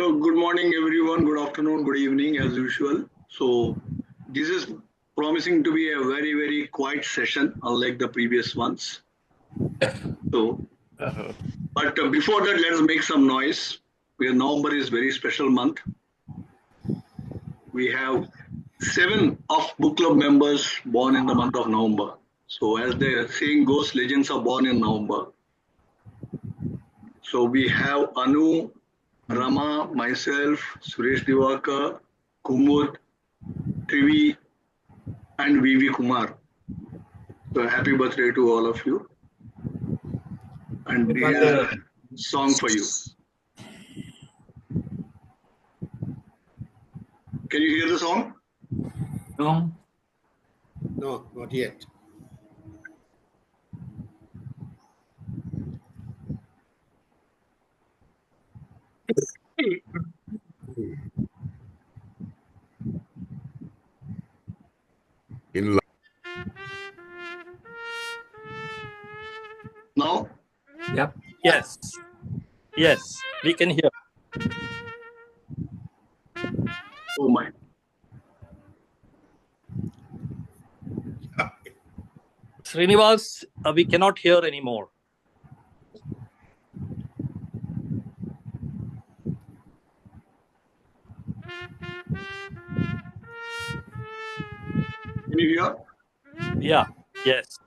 So, good morning, everyone. Good afternoon, good evening, as usual. So, this is promising to be a very, very quiet session, unlike the previous ones. So, but before that, let's make some noise. Because November is very special month. We have 7 of book club members born in the month of November. So, as the saying goes, legends are born in November. So, we have Anu, Rama, myself, Suresh Divakar, Kumud, Trivi, and VV Kumar. So happy birthday to all of you. And here's a song for you. Can you hear the song? No. No, not yet. In Now? Yep. Yes. Yes, we can hear. Oh my. Srinivas, we cannot hear anymore. Can you hear? Yeah, yes.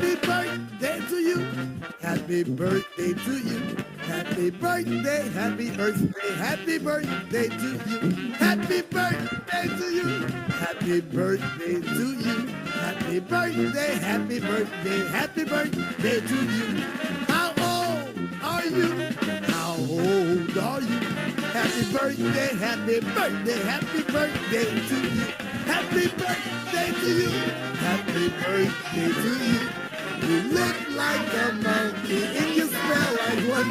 Happy birthday to you. Happy birthday to you. Happy birthday, happy birthday, happy birthday to you. Happy birthday to you. Happy birthday to you. Happy birthday, happy birthday, happy birthday to you. How old are you? How old are you? Happy birthday, happy birthday, happy birthday to you. Happy birthday to you. Happy birthday to you. You look like a monkey and you smell like one.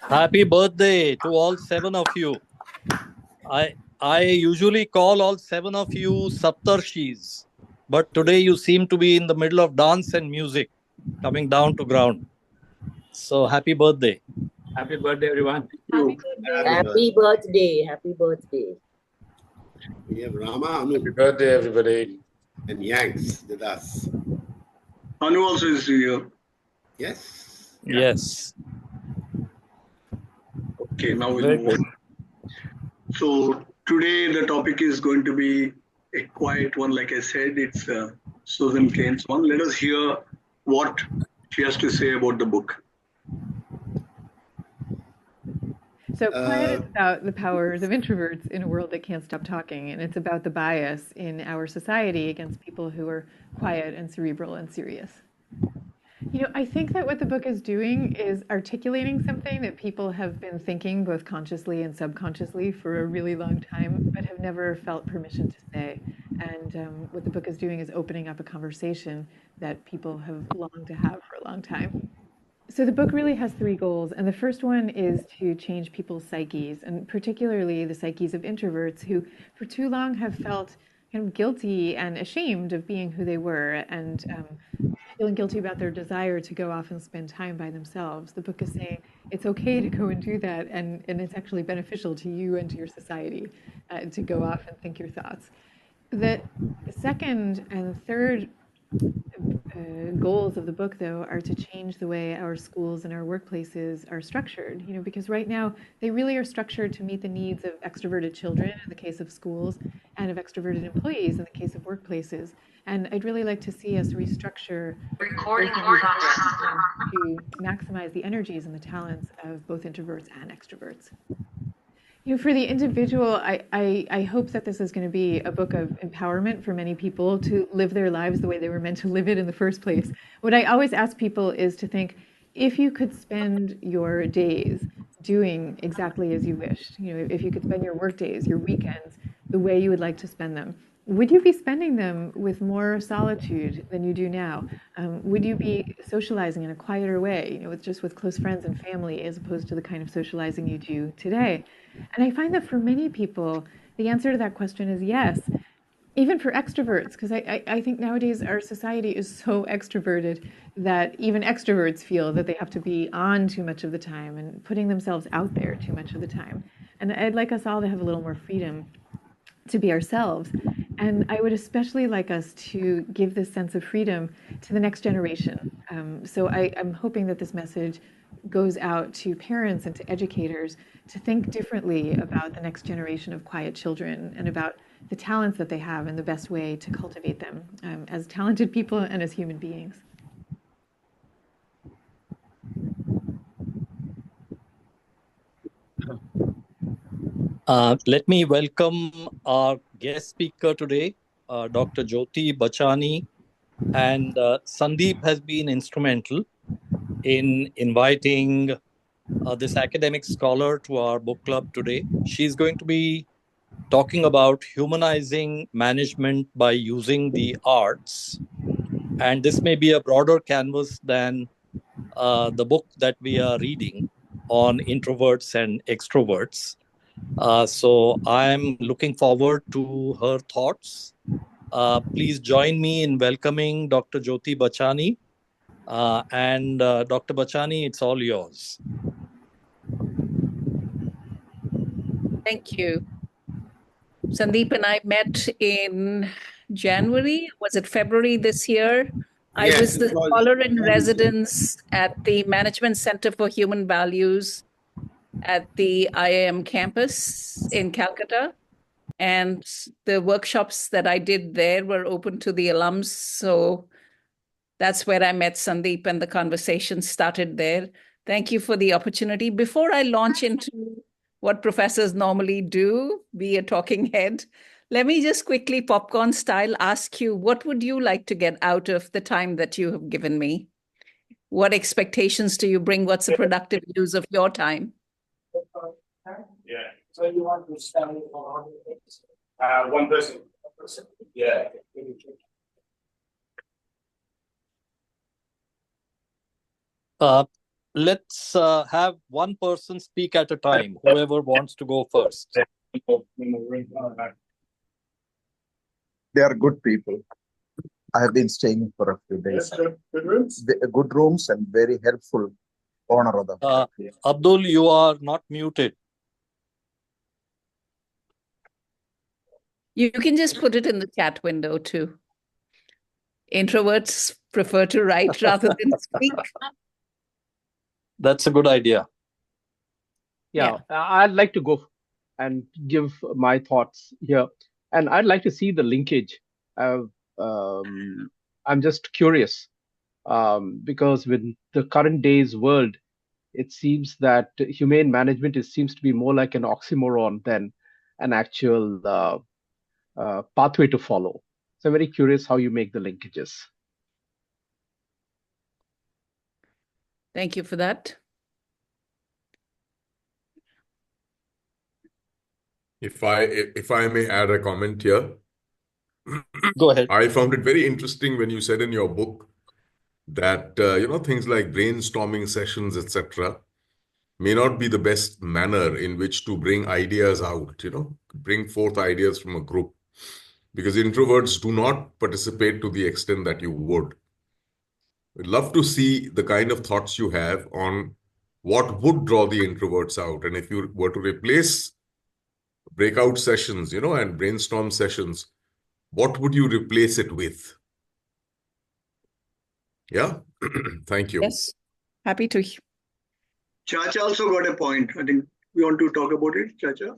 Happy birthday to all 7 of you. I usually call all 7 of you Saptarshis, but today you seem to be in the middle of dance and music, coming down to ground. So happy birthday. Happy birthday, everyone. You. Happy birthday. Happy birthday. We have Rama, Anu, Happy birthday, everybody. and Yanks with us. Anu also is here. Yes. Yes. Okay, now we'll Very move on. So today the topic is going to be a quiet one. Like I said, it's Susan Cain's one. Let us hear what she has to say about the book. So quiet is about the powers of introverts in a world that can't stop talking, and it's about the bias in our society against people who are quiet and cerebral and serious. You know, I think that what the book is doing is articulating something that people have been thinking both consciously and subconsciously for a really long time, but have never felt permission to say. And what the book is doing is opening up a conversation that people have longed to have for a long time. So the book really has three goals, and the first one is to change people's psyches, and particularly the psyches of introverts who for too long have felt kind of guilty and ashamed of being who they were, and feeling guilty about their desire to go off and spend time by themselves. The book is saying it's okay to go and do that, and it's actually beneficial to you and to your society to go off and think your thoughts. The second and third goals of the book, though, are to change the way our schools and our workplaces are structured. Because right now they really are structured to meet the needs of extroverted children in the case of schools and of extroverted employees in the case of workplaces. And I'd really like to see us restructure to maximize the energies and the talents of both introverts and extroverts. For the individual, I hope that this is going to be a book of empowerment for many people to live their lives the way they were meant to live it in the first place. What I always ask people is to think, if you could spend your days doing exactly as you wished, if you could spend your work days, your weekends, the way you would like to spend them, would you be spending them with more solitude than you do now? Would you be socializing in a quieter way, with close friends and family, as opposed to the kind of socializing you do today? And I find that for many people, the answer to that question is yes, even for extroverts, because I think nowadays our society is so extroverted that even extroverts feel that they have to be on too much of the time and putting themselves out there too much of the time. And I'd like us all to have a little more freedom to be ourselves. And I would especially like us to give this sense of freedom to the next generation. So I'm hoping that this message goes out to parents and to educators to think differently about the next generation of quiet children and about the talents that they have and the best way to cultivate them as talented people and as human beings. Let me welcome our guest speaker today, Dr. Jyoti Bachani, and Sandeep has been instrumental in inviting this academic scholar to our book club today. She's going to be talking about humanizing management by using the arts. And this may be a broader canvas than the book that we are reading on introverts and extroverts. So I'm looking forward to her thoughts. Please join me in welcoming Dr. Jyoti Bachani. And Dr. Bachani, it's all yours. Thank you. Sandeep and I met in January. Was it February this year? I Yes, was the it was scholar in January. residence at the Management Center for Human Values at the IIM campus in Calcutta. And the workshops that I did there were open to the alums. So that's where I met Sandeep and the conversation started there. Thank you for the opportunity. Before I launch into what professors normally do, be a talking head, let me just quickly, popcorn style, ask you, what would you like to get out of the time that you have given me? What expectations do you bring? What's the productive use of your time? Yeah. So you want to stand for one person? Yeah. Let's have one person speak at a time, whoever wants to go first. They are good people. I have been staying for a few days. Good rooms? Good rooms and very helpful owner of the Abdul, you are not muted. You can just put it in the chat window too. Introverts prefer to write rather than speak. That's a good idea. Yeah, I'd like to go and give my thoughts here. And I'd like to see the linkage. I'm just curious because with the current day's world, it seems that humane management seems to be more like an oxymoron than an actual pathway to follow. So I'm very curious how you make the linkages. Thank you for that. If I may add a comment here. Go ahead. I found it very interesting when you said in your book that things like brainstorming sessions, etc., may not be the best manner in which to bring ideas out, bring forth ideas from a group, because introverts do not participate to the extent that you would. We'd love to see the kind of thoughts you have on what would draw the introverts out. And if you were to replace breakout sessions, and brainstorm sessions, what would you replace it with? Yeah, thank you. Yes, happy to. Chacha also got a point. I think we want to talk about it, Chacha.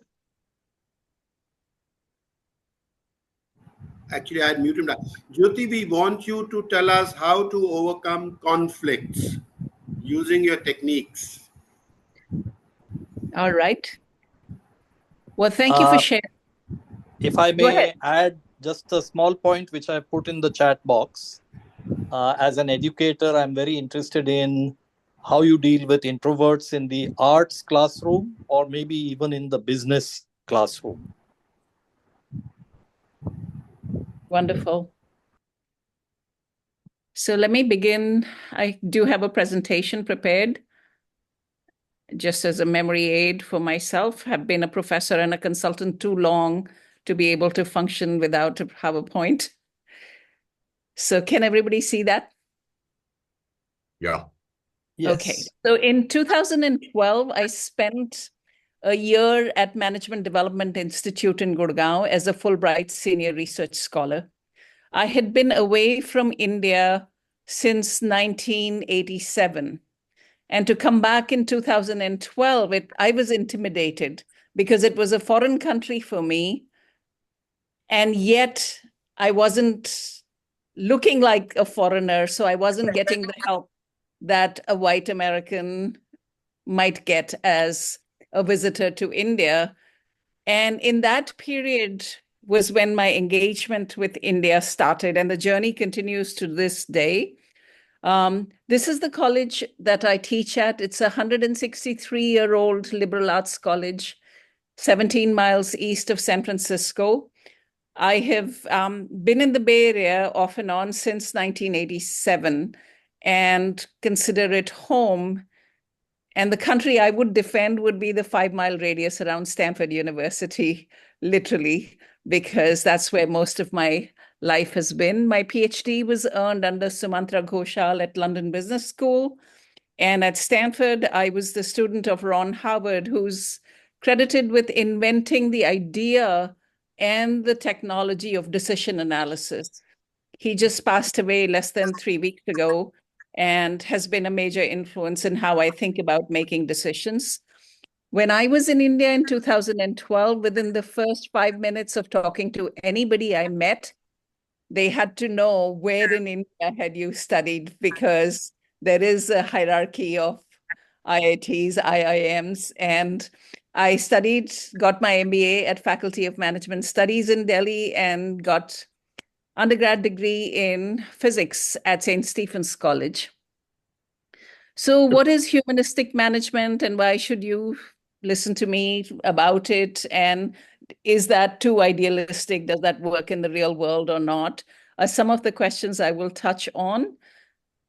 Actually, I had muted him. Jyoti, we want you to tell us how to overcome conflicts using your techniques. All right. Well, thank you for sharing. If I may add just a small point which I put in the chat box. As an educator, I'm very interested in how you deal with introverts in the arts classroom or maybe even in the business classroom. Wonderful. So let me begin. I do have a presentation prepared just as a memory aid for myself. Have been a professor and a consultant too long to be able to function without a PowerPoint. So can everybody see that? Yeah. Yes. Okay. So in 2012, I spent a year at Management Development Institute in Gurgaon as a Fulbright Senior Research Scholar. I had been away from India since 1987. And to come back in 2012, I was intimidated because it was a foreign country for me. And yet I wasn't looking like a foreigner, so I wasn't getting the help that a white American might get as a visitor to India. And in that period was when my engagement with India started, and the journey continues to this day. This is the college that I teach at. It's a 163-year-old liberal arts college, 17 miles east of San Francisco. I have been in the Bay Area off and on since 1987 and consider it home. And the country I would defend would be the 5-mile radius around Stanford University, literally, because that's where most of my life has been. My PhD was earned under Sumantra Ghoshal at London Business School. And at Stanford, I was the student of Ron Howard, who's credited with inventing the idea and the technology of decision analysis. He just passed away less than 3 weeks ago and has been a major influence in how I think about making decisions. When I was in India in 2012, within the first 5 minutes of talking to anybody I met, they had to know where in India had you studied, because there is a hierarchy of IITs, IIMs, and I got my MBA at Faculty of Management Studies in Delhi and got undergrad degree in physics at St. Stephen's College. So what is humanistic management and why should you listen to me about it? And is that too idealistic? Does that work in the real world or not? Some of the questions I will touch on.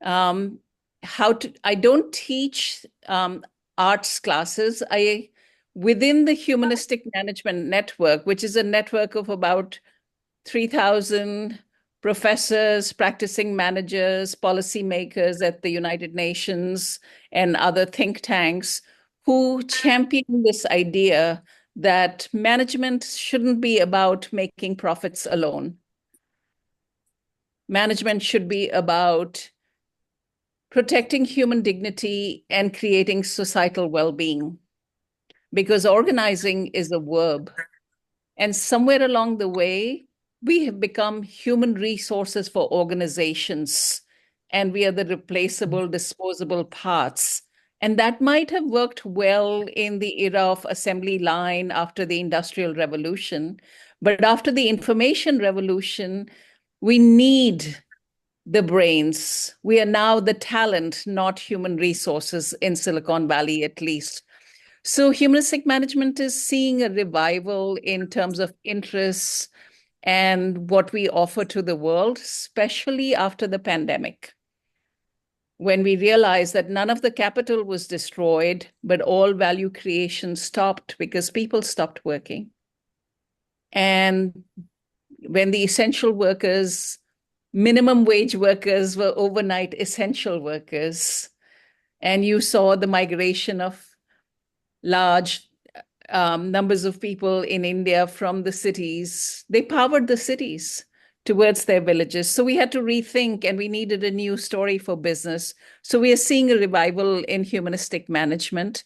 I don't teach arts classes. Within the Humanistic Management Network, which is a network of about 3,000 professors, practicing managers, policymakers at the United Nations and other think tanks who champion this idea that management shouldn't be about making profits alone. Management should be about protecting human dignity and creating societal well-being, because organizing is a verb. And somewhere along the way, we have become human resources for organizations, and we are the replaceable, disposable parts. And that might have worked well in the era of assembly line after the Industrial Revolution. But after the information revolution, we need the brains. We are now the talent, not human resources in Silicon Valley, at least. So humanistic management is seeing a revival in terms of interests and what we offer to the world, especially after the pandemic, when we realized that none of the capital was destroyed, but all value creation stopped because people stopped working. And when the essential workers, minimum wage workers, were overnight essential workers, and you saw the migration of large numbers of people in India from the cities, they powered the cities towards their villages. So we had to rethink, and we needed a new story for business. So we are seeing a revival in humanistic management.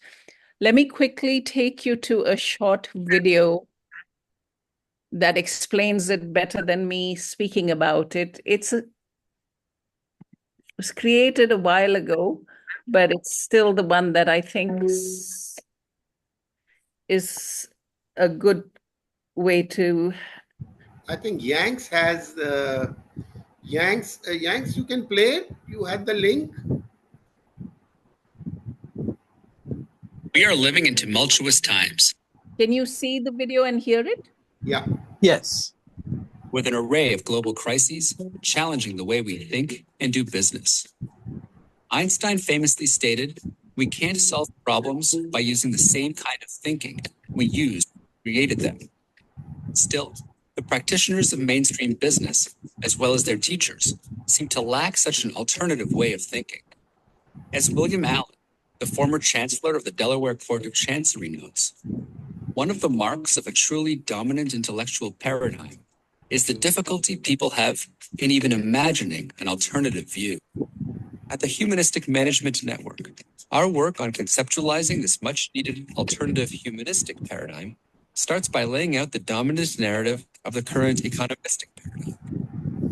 Let me quickly take you to a short video that explains it better than me speaking about it. It was created a while ago, but it's still the one that I think is a good way to. I think Yanks has Yanks. Yanks, you can play it. You had the link. We are living in tumultuous times. Can you see the video and hear it? Yeah. Yes. With an array of global crises challenging the way we think and do business. Einstein famously stated, "We can't solve problems by using the same kind of thinking we created them." Still, the practitioners of mainstream business, as well as their teachers, seem to lack such an alternative way of thinking. As William Allen, the former chancellor of the Delaware Court of Chancery, notes, one of the marks of a truly dominant intellectual paradigm is the difficulty people have in even imagining an alternative view. At the Humanistic Management Network, our work on conceptualizing this much-needed alternative humanistic paradigm starts by laying out the dominant narrative of the current economistic paradigm.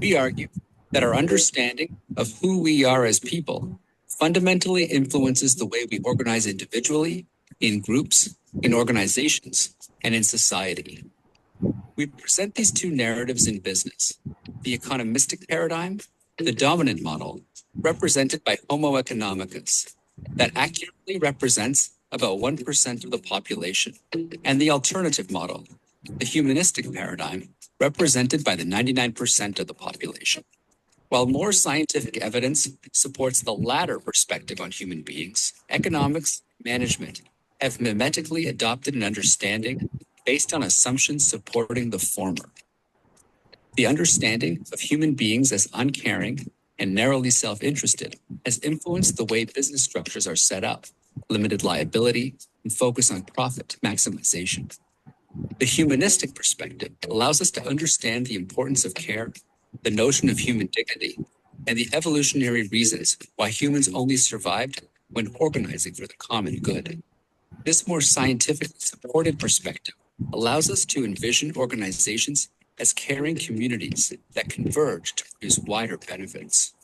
We argue that our understanding of who we are as people fundamentally influences the way we organize individually, in groups, in organizations, and in society. We present these two narratives in business: the economistic paradigm, the dominant model, represented by Homo economicus, that accurately represents about 1% of the population, and the alternative model, the humanistic paradigm, represented by the 99% of the population. While more scientific evidence supports the latter perspective on human beings, economics, management have mimetically adopted an understanding based on assumptions supporting the former. The understanding of human beings as uncaring and narrowly self-interested has influenced the way business structures are set up, limited liability, and focus on profit maximization. The humanistic perspective allows us to understand the importance of care, the notion of human dignity, and the evolutionary reasons why humans only survived when organizing for the common good. This more scientifically supported perspective allows us to envision organizations as caring communities that converge to produce wider benefits.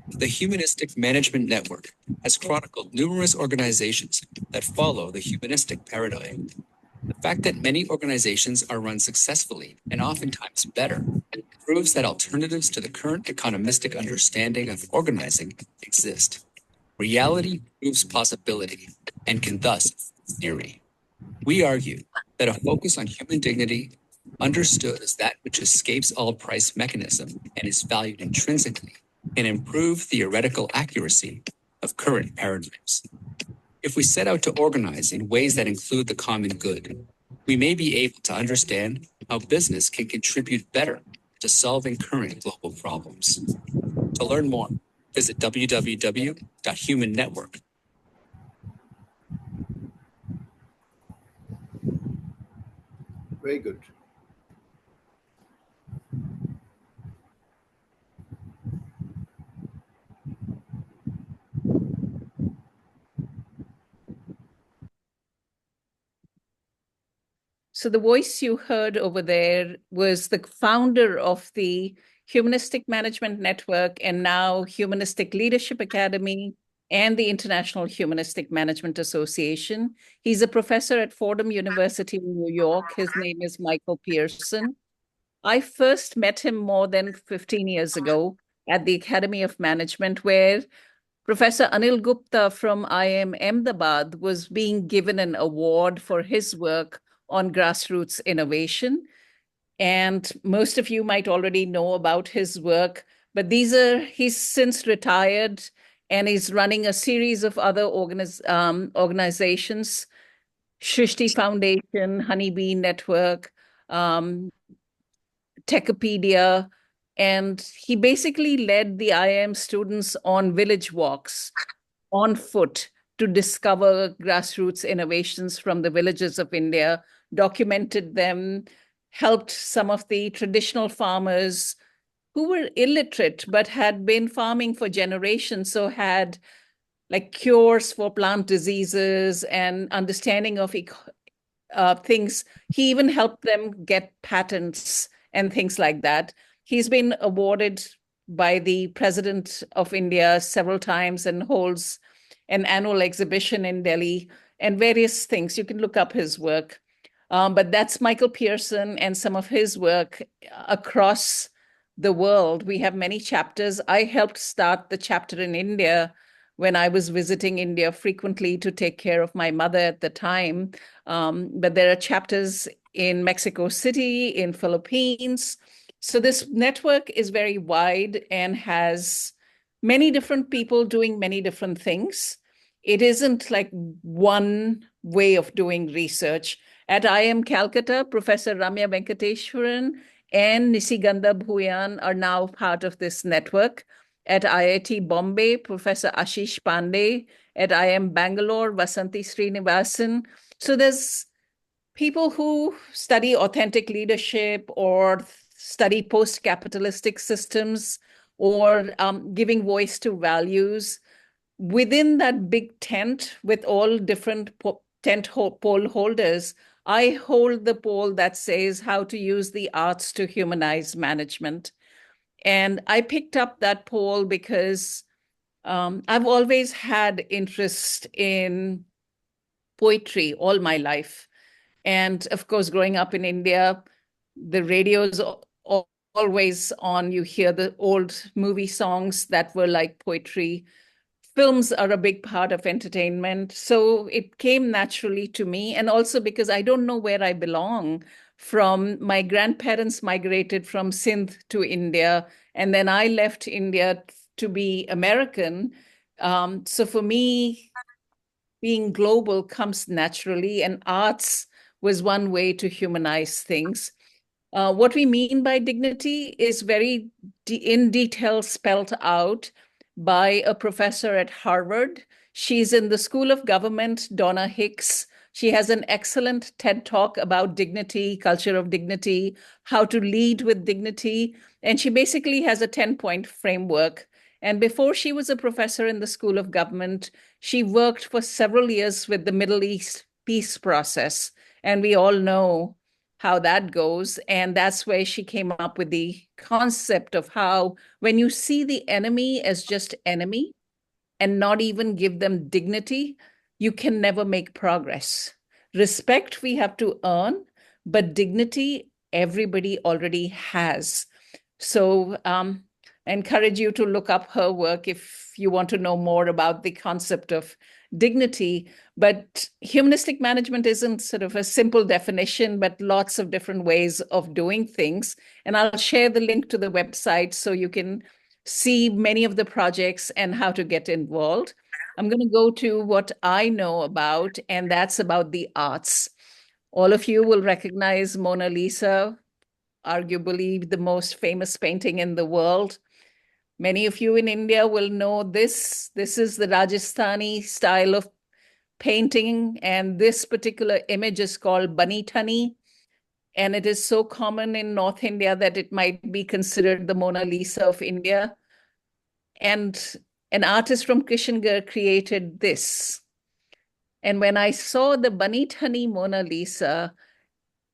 The Humanistic Management Network has chronicled numerous organizations that follow the humanistic paradigm. The fact that many organizations are run successfully and oftentimes better proves that alternatives to the current economistic understanding of organizing exist. Reality proves possibility and can thus theory. We argue that a focus on human dignity, understood as that which escapes all price mechanism and is valued intrinsically, can improve theoretical accuracy of current paradigms. If we set out to organize in ways that include the common good, we may be able to understand how business can contribute better to solving current global problems. To learn more, visit www.humannetwork. Very good. So the voice you heard over there was the founder of the Humanistic Management Network and now Humanistic Leadership Academy and the International Humanistic Management Association. He's a professor at Fordham University in New York. His name is Michael Pearson. I first met him more than 15 years ago at the Academy of Management, where Professor Anil Gupta from IIM Ahmedabad was being given an award for his work on grassroots innovation. And most of you might already know about his work, but he's since retired and he's running a series of other organizations, Shrishti Foundation, Honeybee Network, Techopedia, and he basically led the IIM students on village walks on foot to discover grassroots innovations from the villages of India, documented them, helped some of the traditional farmers who were illiterate but had been farming for generations, so had like cures for plant diseases and understanding of things. He even helped them get patents and things like that. He's been awarded by the President of India several times and holds an annual exhibition in Delhi and various things. You can look up his work. But that's Michael Pearson and some of his work across the world. We have many chapters. I helped start the chapter in India when I was visiting India frequently to take care of my mother at the time. But there are chapters in Mexico City, in Philippines. So this network is very wide and has many different people doing many different things. It isn't like one way of doing research. At IIM Calcutta, Professor Ramya Venkateshwaran and Nisigandha Bhuyan are now part of this network. At IIT Bombay, Professor Ashish Pandey. At IIM Bangalore, Vasanthi Srinivasan. So there's people who study authentic leadership or study post-capitalistic systems or giving voice to values. Within that big tent with all different tent pole holders, I hold the pole that says how to use the arts to humanize management. And I picked up that pole because I've always had interest in poetry all my life. And of course, growing up in India, the radio's always on. You hear the old movie songs that were like poetry. Films are a big part of entertainment. So it came naturally to me. And also because I don't know where I belong. From my grandparents migrated from Sindh to India, and then I left India to be American. So for me, being global comes naturally, and arts was one way to humanize things. What we mean by dignity is very in detail spelled out by a professor at Harvard. She's in the School of Government, Donna Hicks. She has an excellent TED Talk about dignity, culture of dignity, how to lead with dignity. And she basically has a 10-point framework. And before she was a professor in the School of Government, she worked for several years with the Middle East peace process. And we all know how that goes. And that's where she came up with the concept of how when you see the enemy as just enemy and not even give them dignity, you can never make progress. Respect we have to earn, but dignity everybody already has. So I encourage you to look up her work if you want to know more about the concept of dignity. But humanistic management isn't sort of a simple definition, but lots of different ways of doing things. And I'll share the link to the website so you can see many of the projects and how to get involved. I'm going to go to what I know about, and that's about the arts. All of you will recognize Mona Lisa, arguably the most famous painting in the world. Many of you in India will know this. This is the Rajasthani style of painting, and this particular image is called Bani Thani. And it is so common in North India that it might be considered the Mona Lisa of India. And an artist from Kishangarh created this. And when I saw the Bani Thani Mona Lisa,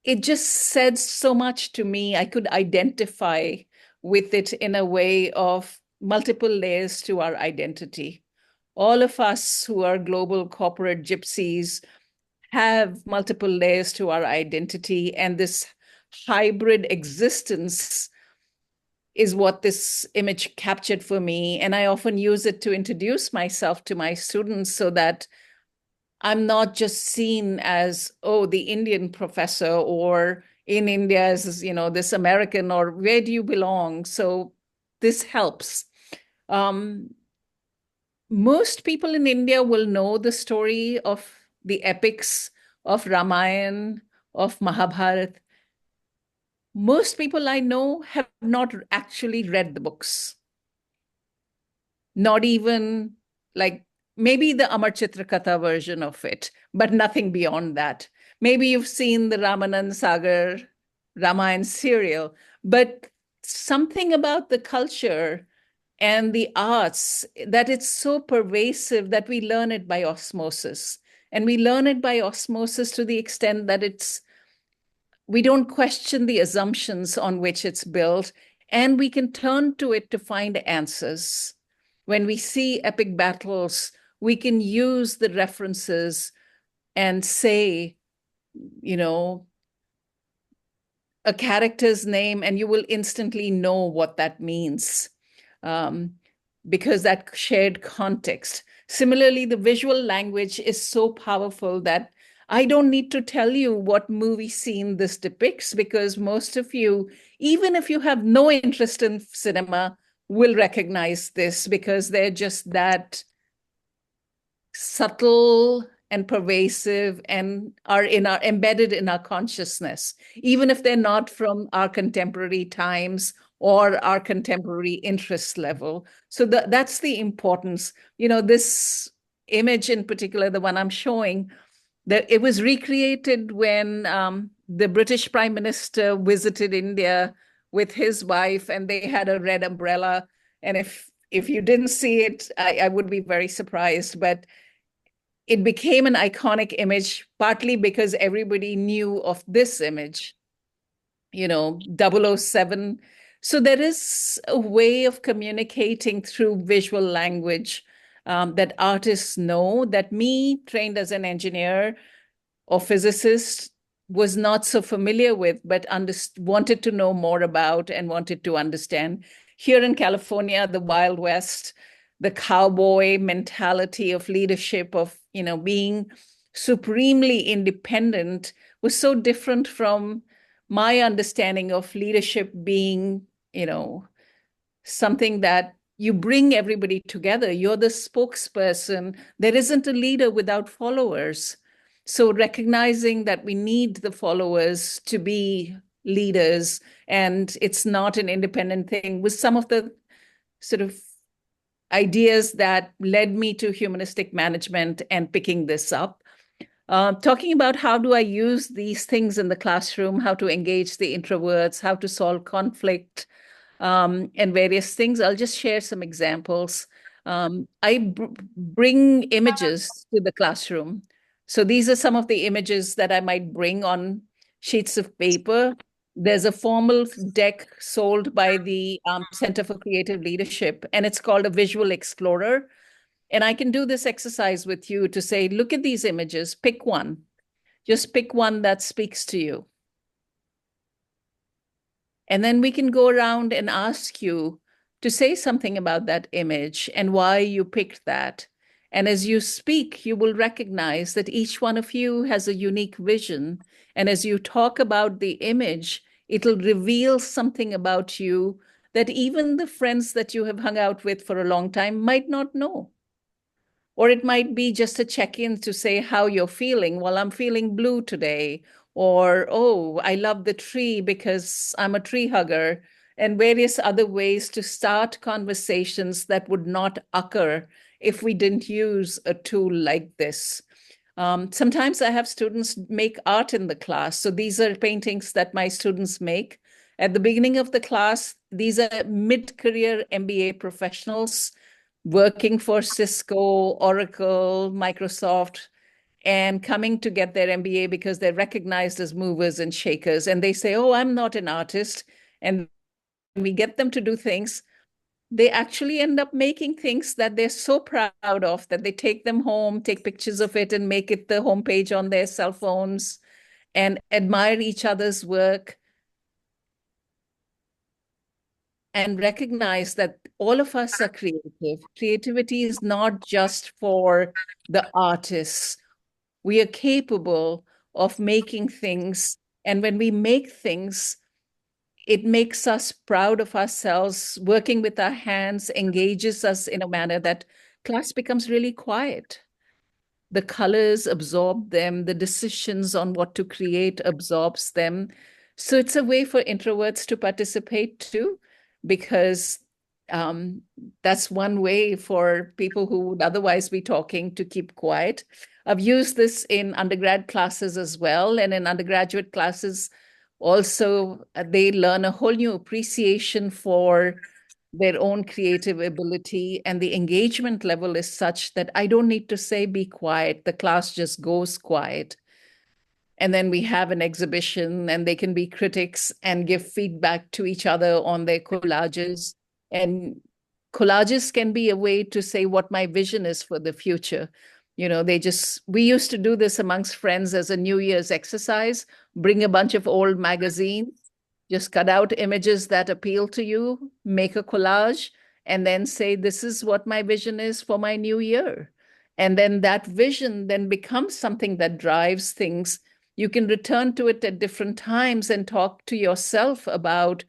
it just said so much to me. I could identify with it in a way of multiple layers to our identity. All of us who are global corporate gypsies have multiple layers to our identity, and this hybrid existence is what this image captured for me. And I often use it to introduce myself to my students so that I'm not just seen as, oh, the Indian professor or in India as, this American, or where do you belong? So this helps. Most people in India will know the story of the epics of Ramayana, of Mahabharata. Most people I know have not actually read the books. Not even like maybe the Amar Chitrakatha version of it, but nothing beyond that. Maybe you've seen the Ramanand Sagar Ramayana serial, but something about the culture and the arts, that it's so pervasive that we learn it by osmosis. And we learn it by osmosis to the extent that we don't question the assumptions on which it's built, and we can turn to it to find answers. When we see epic battles, we can use the references and say, a character's name, and you will instantly know what that means. Because that shared context. Similarly, the visual language is so powerful that I don't need to tell you what movie scene this depicts, because most of you, even if you have no interest in cinema, will recognize this because they're just that subtle and pervasive and are embedded in our consciousness, even if they're not from our contemporary times or our contemporary interest level. So that's the importance. This image in particular, the one I'm showing, it was recreated when the British Prime Minister visited India with his wife, and they had a red umbrella. And if you didn't see it, I would be very surprised. But it became an iconic image, partly because everybody knew of this image, 007. So there is a way of communicating through visual language that artists know, that me, trained as an engineer or physicist, was not so familiar with, but wanted to know more about and wanted to understand. Here in California, the Wild West, the cowboy mentality of leadership, of being supremely independent, was so different from my understanding of leadership being, something that you bring everybody together. You're the spokesperson. There isn't a leader without followers. So recognizing that we need the followers to be leaders, and it's not an independent thing, was some of the sort of ideas that led me to humanistic management and picking this up. Talking about how do I use these things in the classroom, how to engage the introverts, how to solve conflict, and various things. I'll just share some examples. I bring images to the classroom. So these are some of the images that I might bring on sheets of paper. There's a formal deck sold by the Center for Creative Leadership, and it's called a Visual Explorer. And I can do this exercise with you to say, look at these images, pick one. Just pick one that speaks to you. And then we can go around and ask you to say something about that image and why you picked that. And as you speak, you will recognize that each one of you has a unique vision. And as you talk about the image, it'll reveal something about you that even the friends that you have hung out with for a long time might not know. Or it might be just a check-in to say how you're feeling. Well, I'm feeling blue today. Or, oh, I love the tree because I'm a tree hugger. And various other ways to start conversations that would not occur if we didn't use a tool like this. Sometimes I have students make art in the class. So these are paintings that my students make. At the beginning of the class, these are mid-career MBA professionals working for Cisco, Oracle, Microsoft, and coming to get their MBA because they're recognized as movers and shakers. And they say, oh, I'm not an artist. And we get them to do things. They actually end up making things that they're so proud of that they take them home, take pictures of it, and make it the homepage on their cell phones and admire each other's work and recognize that all of us are creative. Creativity is not just for the artists. We are capable of making things And when we make things, it makes us proud of ourselves. Working with our hands engages us in a manner that class becomes really quiet. The colors absorb them, the decisions on what to create absorbs them. So it's a way for introverts to participate too, because that's one way for people who would otherwise be talking to keep quiet. I've used this in undergrad classes as well, and in undergraduate classes also, they learn a whole new appreciation for their own creative ability, and the engagement level is such that I don't need to say be quiet. The class just goes quiet. And then we have an exhibition, and they can be critics and give feedback to each other on their collages. And collages can be a way to say what my vision is for the future. You know, we used to do this amongst friends as a New Year's exercise, bring a bunch of old magazines, just cut out images that appeal to you, make a collage, and then say, this is what my vision is for my new year. And then that vision then becomes something that drives things. You can return to it at different times and talk to yourself about,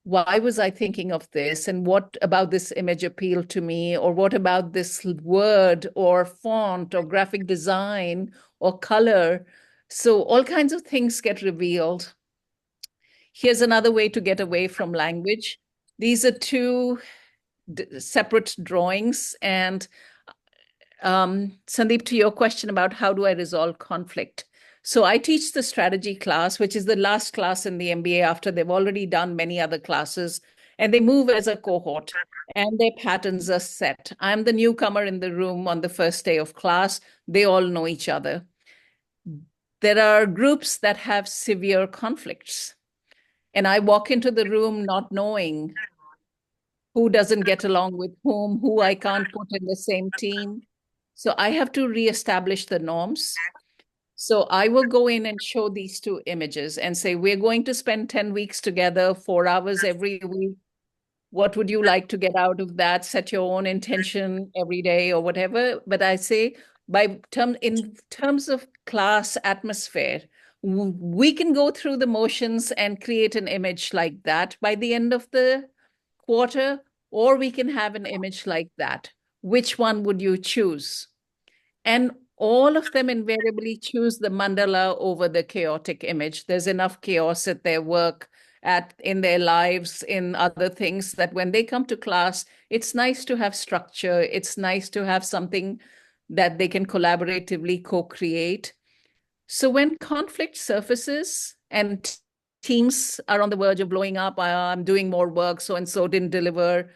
why was I thinking of this? And what about this image appealed to me? Or what about this word or font or graphic design or color? So all kinds of things get revealed. Here's another way to get away from language. These are two separate drawings. And Sandeep, to your question about how do I resolve conflict? So I teach the strategy class, which is the last class in the MBA after they've already done many other classes, and they move as a cohort and their patterns are set. I'm the newcomer in the room on the first day of class. They all know each other. There are groups that have severe conflicts, and I walk into the room not knowing who doesn't get along with whom, who I can't put in the same team. So I have to reestablish the norms. So I will go in and show these two images and say, we're going to spend 10 weeks together, 4 hours every week. What would you like to get out of that? Set your own intention every day or whatever. But I say, in terms of class atmosphere, we can go through the motions and create an image like that by the end of the quarter, or we can have an image like that. Which one would you choose? And all of them invariably choose the mandala over the chaotic image. There's enough chaos at their work, in their lives, in other things, that when they come to class, it's nice to have structure. It's nice to have something that they can collaboratively co-create. So when conflict surfaces and teams are on the verge of blowing up, I'm doing more work, so-and-so didn't deliver,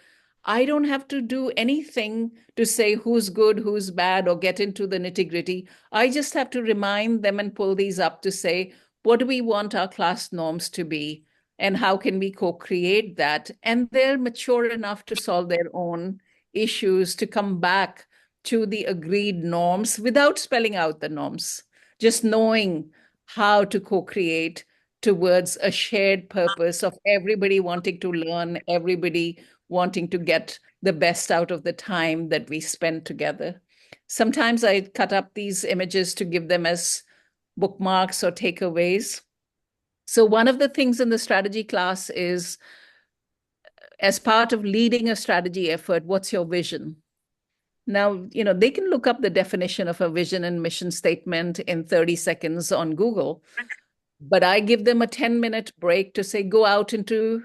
I don't have to do anything to say who's good, who's bad, or get into the nitty-gritty. I just have to remind them and pull these up to say, what do we want our class norms to be? And how can we co-create that? And they're mature enough to solve their own issues, to come back to the agreed norms without spelling out the norms, just knowing how to co-create towards a shared purpose of everybody wanting to learn, everybody wanting to get the best out of the time that we spend together. Sometimes I cut up these images to give them as bookmarks or takeaways. So one of the things in the strategy class is, as part of leading a strategy effort, what's your vision? Now, they can look up the definition of a vision and mission statement in 30 seconds on Google, but I give them a 10-minute break to say, go out into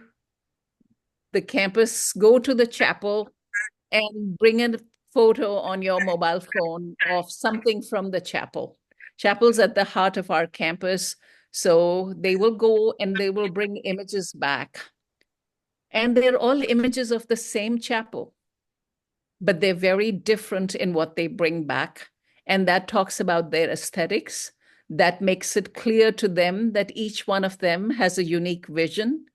the campus, go to the chapel, and bring a photo on your mobile phone of something from the chapel. Chapel's at the heart of our campus, so they will go and they will bring images back. And they're all images of the same chapel, but they're very different in what they bring back. And that talks about their aesthetics. That makes it clear to them that each one of them has a unique vision.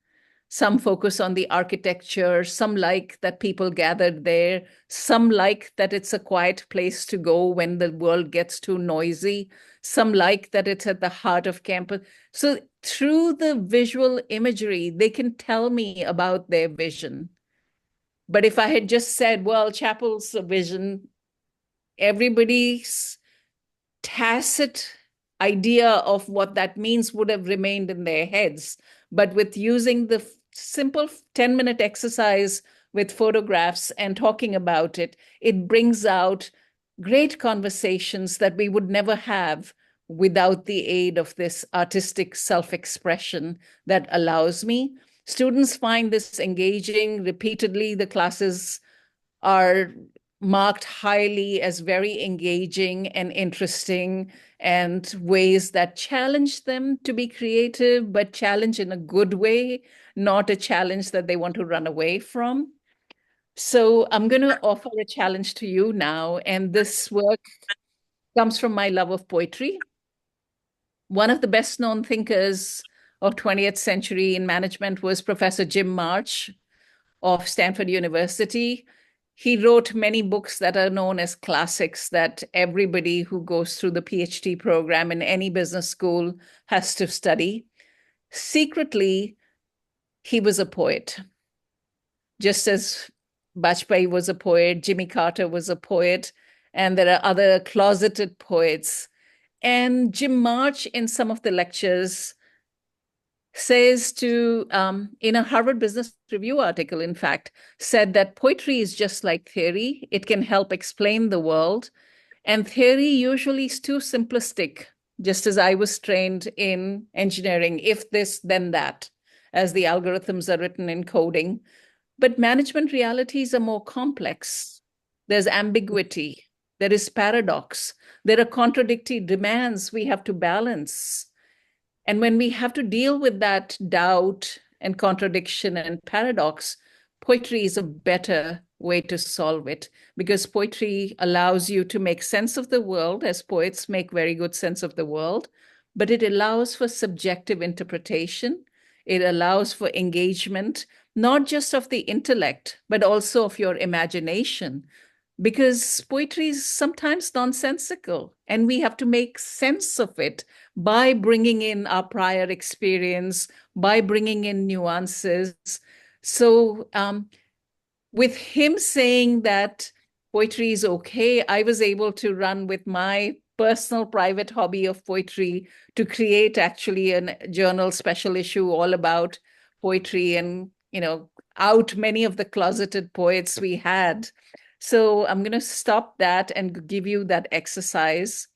Some focus on the architecture, some like that people gathered there, some like that it's a quiet place to go when the world gets too noisy, some like that it's at the heart of campus. So through the visual imagery, they can tell me about their vision. But if I had just said, well, chapel's a vision, everybody's tacit idea of what that means would have remained in their heads. But with using the simple 10-minute exercise with photographs and talking about it, it brings out great conversations that we would never have without the aid of this artistic self-expression that allows me. Students find this engaging repeatedly. The classes are marked highly as very engaging and interesting, and ways that challenge them to be creative, but challenge in a good way, not a challenge that they want to run away from. So I'm going to offer a challenge to you now, and this work comes from my love of poetry. One of the best known thinkers of 20th century in management was Professor Jim March of Stanford University. He wrote many books that are known as classics that everybody who goes through the PhD program in any business school has to study. Secretly, he was a poet. Just as Bajpayee was a poet, Jimmy Carter was a poet, and there are other closeted poets. And Jim March, in some of the lectures, says to, in a Harvard Business Review article, in fact, said that poetry is just like theory. It can help explain the world. And theory usually is too simplistic, just as I was trained in engineering, if this, then that, as the algorithms are written in coding. But management realities are more complex. There's ambiguity. There is paradox. There are contradictory demands we have to balance. And when we have to deal with that doubt and contradiction and paradox, poetry is a better way to solve it, because poetry allows you to make sense of the world, as poets make very good sense of the world, but it allows for subjective interpretation. It allows for engagement, not just of the intellect, but also of your imagination, because poetry is sometimes nonsensical, and we have to make sense of it by bringing in our prior experience, by bringing in nuances. So with him saying that poetry is okay, I was able to run with my personal private hobby of poetry to create actually a journal special issue all about poetry and, out many of the closeted poets we had. So I'm going to stop that and give you that exercise.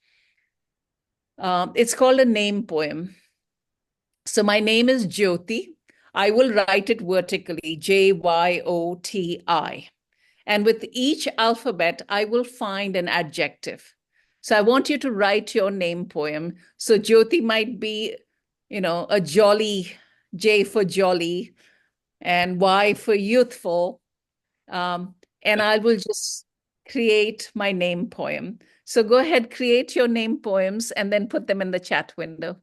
It's called a name poem. So my name is Jyoti. I will write it vertically, Jyoti. And with each alphabet, I will find an adjective. So I want you to write your name poem. So Jyoti might be, a jolly, J for jolly, and Y for youthful. And I will just create my name poem. So go ahead, create your name poems and then put them in the chat window.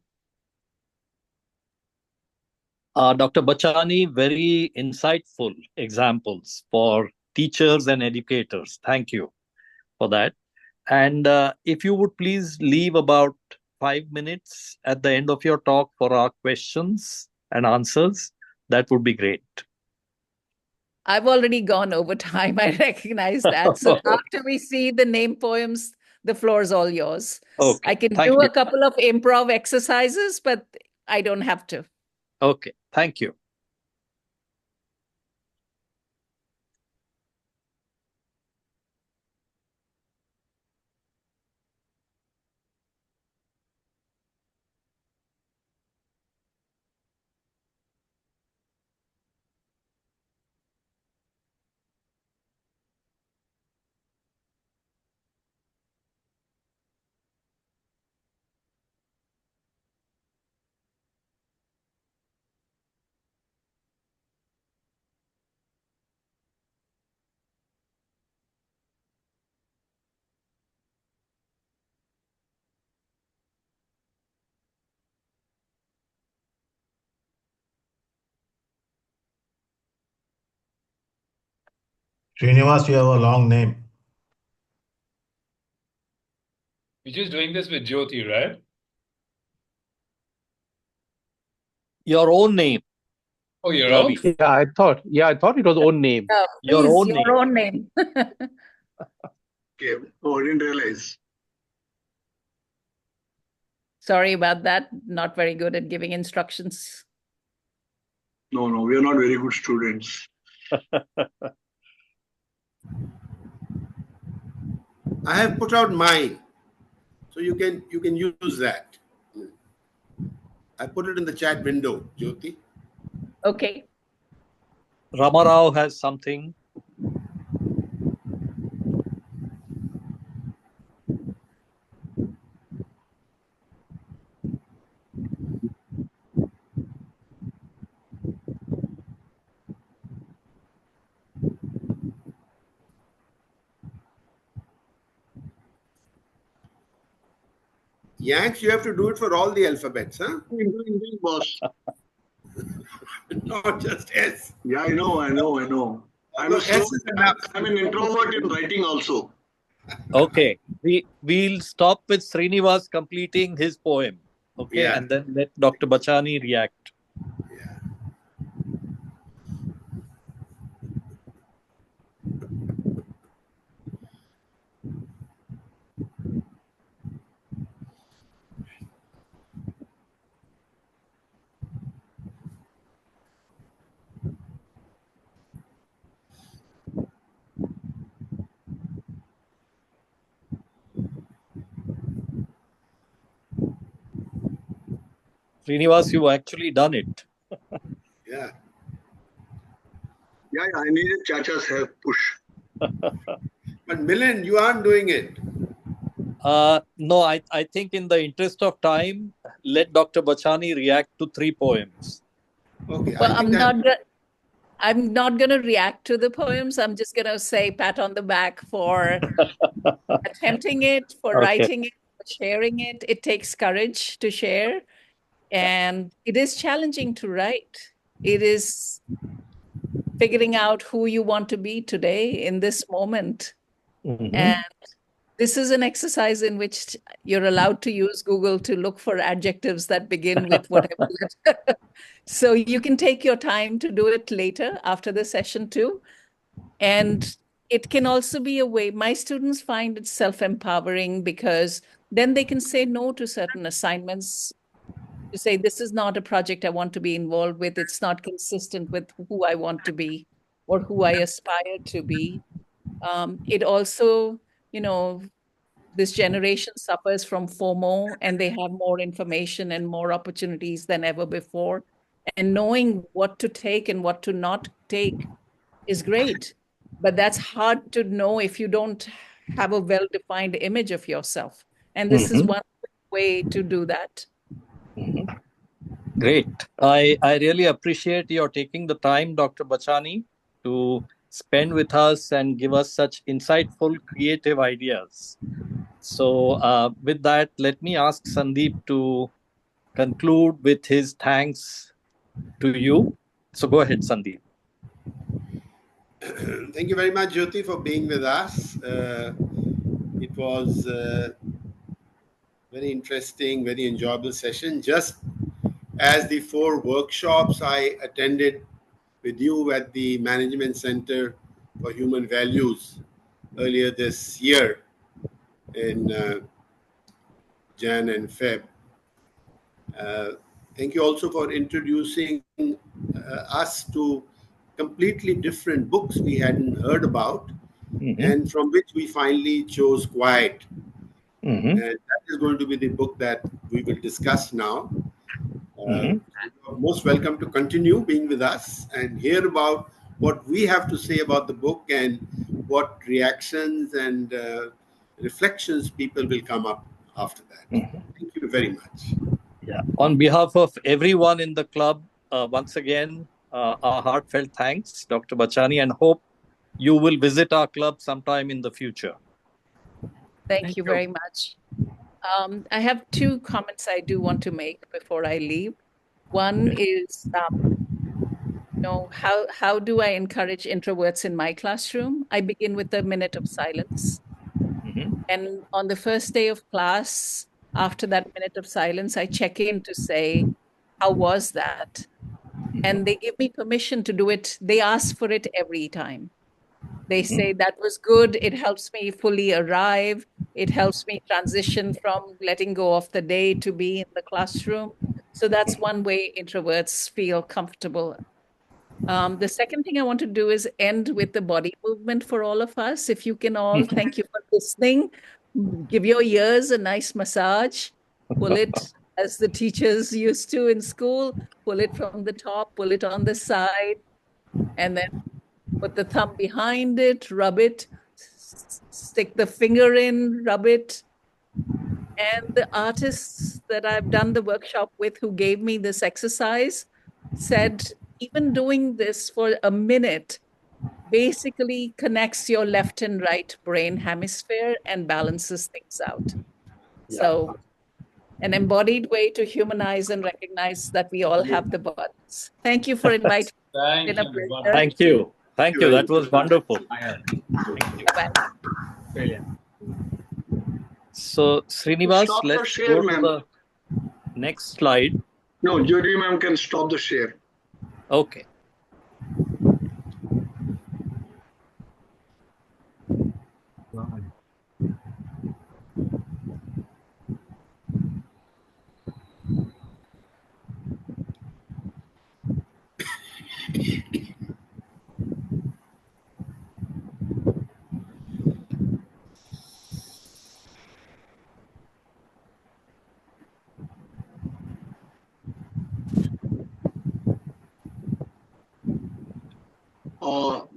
Dr. Bachani, very insightful examples for teachers and educators. Thank you for that. And if you would please leave about 5 minutes at the end of your talk for our questions and answers, that would be great. I've already gone over time. I recognize that. So after we see the name poems, the floor is all yours. Okay. I can do a couple of improv exercises, but I don't have to. Okay. Thank you. Srinivas, you have a long name. You're just doing this with Jyoti, right? Your own name. Oh, your own? Yeah, I thought it was own name. Your own name. Okay. Oh, I didn't realize. Sorry about that. Not very good at giving instructions. No, we are not very good students. I have put out mine, so you can use that. I put it in the chat window, Jyoti. Okay. Ramarao has something. Yanks, you have to do it for all the alphabets, huh? Indeed, boss. Not just S. Yeah, I know. I'm an introvert in writing also. Okay, we'll stop with Srinivas completing his poem. Okay, Yeah. and then let Dr. Bachani react. Srinivas, you've actually done it. Yeah. Yeah, I needed Chacha's help push. But Milind, you aren't doing it. No, I think in the interest of time, let Dr. Bachani react to 3 poems. Okay. Well, I'm not going to react to the poems. I'm just going to say pat on the back for attempting it, for writing it, for sharing it. It takes courage to share. And it is challenging to write. It is figuring out who you want to be today in this moment. Mm-hmm. And this is an exercise in which you're allowed to use Google to look for adjectives that begin with whatever. So you can take your time to do it later after the session too. And it can also be a way, my students find it self-empowering because then they can say no to certain assignments, to say, this is not a project I want to be involved with. It's not consistent with who I want to be or who I aspire to be. It also, this generation suffers from FOMO and they have more information and more opportunities than ever before. And knowing what to take and what to not take is great. But that's hard to know if you don't have a well-defined image of yourself. And this is one way to do that. Great. I really appreciate your taking the time, Dr. Bachani, to spend with us and give us such insightful, creative ideas. So with that, let me ask Sandeep to conclude with his thanks to you. So go ahead, Sandeep. Thank you very much, Jyoti, for being with us. It was a very interesting, very enjoyable session. Just as the 4 workshops I attended with you at the Management Center for Human Values earlier this year in Jan and Feb. Thank you also for introducing us to completely different books we hadn't heard about, and from which we finally chose Quiet. And that is going to be the book that we will discuss now. You're most welcome to continue being with us and hear about what we have to say about the book and what reactions and reflections people will come up after that. Thank you very much. Yeah. On behalf of everyone in the club, once again, our heartfelt thanks, Dr. Bachani, and hope you will visit our club sometime in the future. Thank you very much. I have 2 comments I do want to make before I leave. One is, how do I encourage introverts in my classroom? I begin with a minute of silence. And on the first day of class, after that minute of silence, I check in to say, how was that? And they give me permission to do it. They ask for it every time. They say, that was good. It helps me fully arrive. It helps me transition from letting go of the day to be in the classroom. So that's one way introverts feel comfortable. The second thing I want to do is end with the body movement for all of us. If you can all, thank you for listening. Give your ears a nice massage. Pull it as the teachers used to in school. Pull it from the top, pull it on the side, and then put the thumb behind it, rub it, stick the finger in, rub it. And the artists that I've done the workshop with who gave me this exercise said, even doing this for a minute basically connects your left and right brain hemisphere and balances things out. Yeah. So an embodied way to humanize and recognize that we all have the bodies. Thank you for inviting me. Thank It's been a you. pleasure. Thank you. Thank you. That was wonderful. Bye-bye. Brilliant. So, Srinivas, Stop the let's share, go to ma'am. the next slide. No, Jyoti ma'am can stop the share. Okay.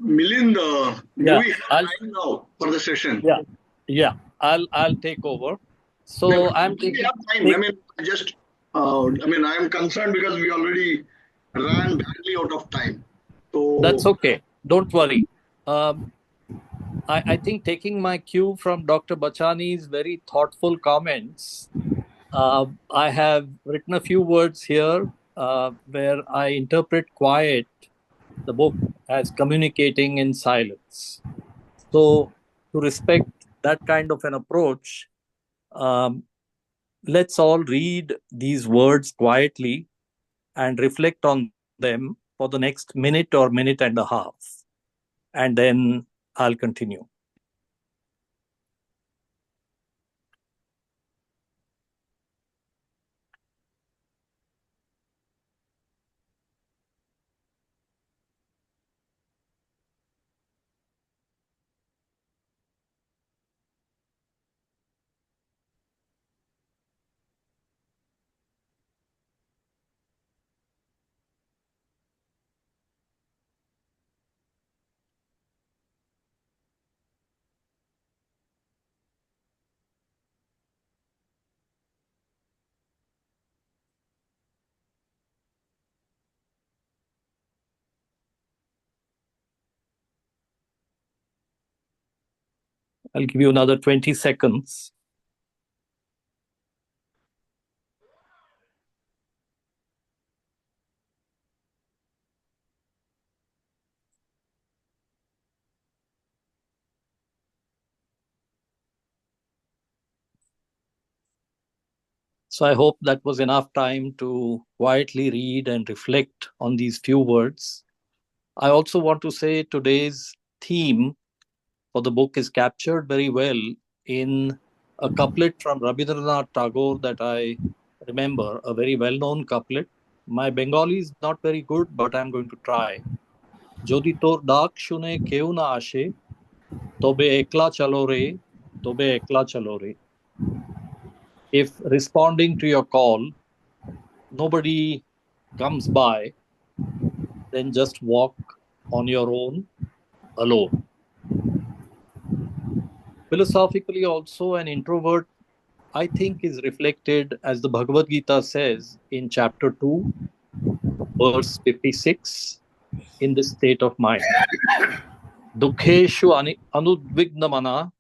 Milind, do Yeah, we have I'll time now for the session? yeah. I'll take over. So I'm We taking. have time. I mean, I'm concerned because we already ran badly out of time. So That's okay. Don't worry. I think taking my cue from Dr. Bachani's very thoughtful comments, I have written a few words here where I interpret quiet, the book, as communicating in silence. So, to respect that kind of an approach, let's all read these words quietly and reflect on them for the next minute or minute and a half. And then I'll continue. I'll give you another 20 seconds. So I hope that was enough time to quietly read and reflect on these few words. I also want to say today's theme for the book is captured very well in a couplet from Rabindranath Tagore that I remember, a very well-known couplet. My Bengali is not very good, but I'm going to try. Jodi tor dak shune keu na ashe, tobe ekla chalo re, tobe ekla chalo re. If responding to your call, nobody comes by, then just walk on your own, alone. Philosophically also, an introvert, I think, is reflected, as the Bhagavad Gita says in chapter 2, verse 56, in this state of mind. Dukheshu anudvignamana,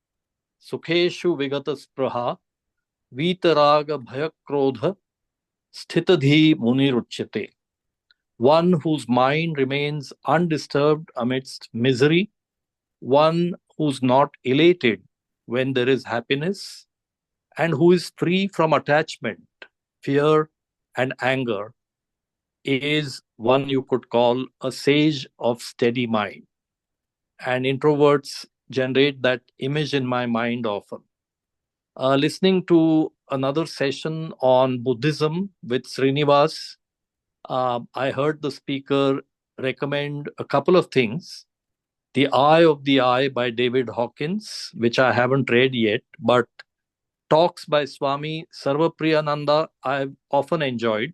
sukheshu vigata spraha, vitaraga bhayakrodha, sthitadhi muniruchyate. One whose mind remains undisturbed amidst misery, one who's not elated when there is happiness, and who is free from attachment, fear, and anger, is one you could call a sage of steady mind. And introverts generate that image in my mind often. listening to another session on Buddhism with Srinivas, I heard the speaker recommend a couple of things. The Eye of the Eye by David Hawkins, which I haven't read yet, but talks by Swami Sarvapriyananda I've often enjoyed.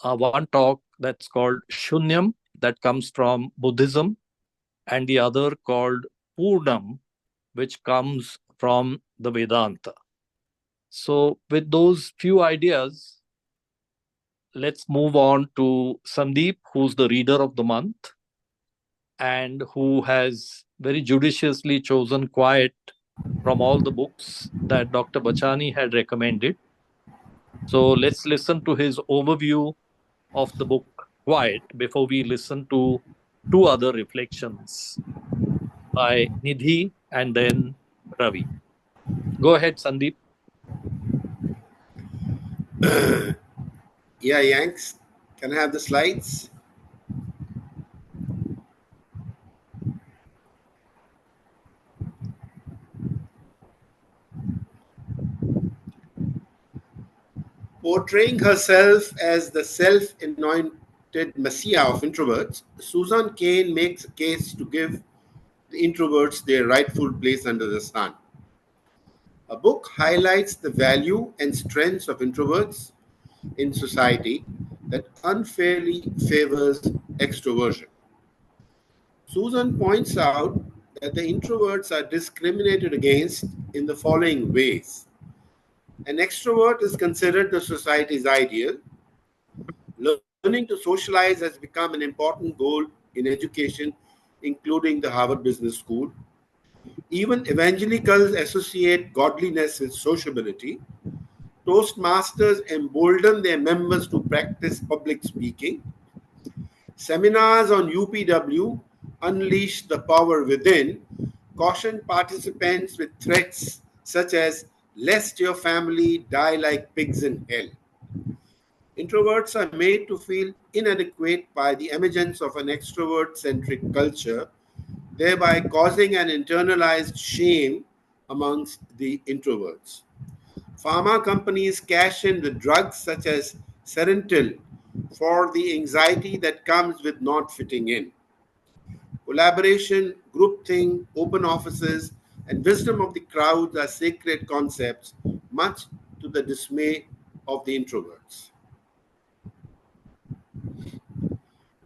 One talk that's called Shunyam, that comes from Buddhism, and the other called Purnam, which comes from the Vedanta. So with those few ideas, let's move on to Sandeep, who's the reader of the month and who has very judiciously chosen Quiet from all the books that Dr. Bachani had recommended. So let's listen to his overview of the book Quiet before we listen to two other reflections by Nidhi and then Ravi. Go ahead, Sandeep. Yeah, Yanks, can I have the slides? Portraying herself as the self-anointed messiah of introverts, Susan Cain makes a case to give the introverts their rightful place under the sun. Her book highlights the value and strengths of introverts in society that unfairly favors extroversion. Susan points out that the introverts are discriminated against in the following ways. An extrovert is considered the society's ideal. Learning to socialize has become an important goal in education, including the Harvard Business School. Even evangelicals associate godliness with sociability. Toastmasters embolden their members to practice public speaking. Seminars on UPW unleash the power within, caution participants with threats such as lest your family die like pigs in hell. Introverts are made to feel inadequate by the emergence of an extrovert-centric culture, thereby causing an internalized shame amongst the introverts. Pharma companies cash in with drugs such as Serentil for the anxiety that comes with not fitting in. Collaboration, groupthink, open offices, and wisdom of the crowds are sacred concepts, much to the dismay of the introverts.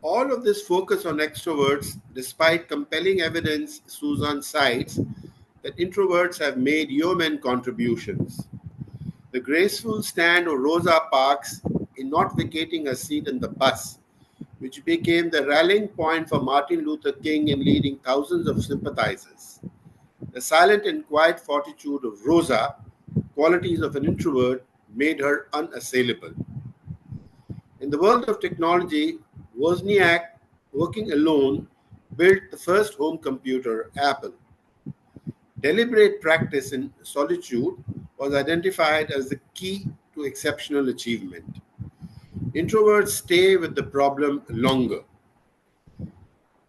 All of this focus on extroverts, despite compelling evidence Susan cites that introverts have made yeoman contributions. The graceful stand of Rosa Parks in not vacating a seat in the bus, which became the rallying point for Martin Luther King in leading thousands of sympathizers. The silent and quiet fortitude of Rosa, qualities of an introvert, made her unassailable. In the world of technology, Wozniak, working alone, built the first home computer, Apple. Deliberate practice in solitude was identified as the key to exceptional achievement. Introverts stay with the problem longer.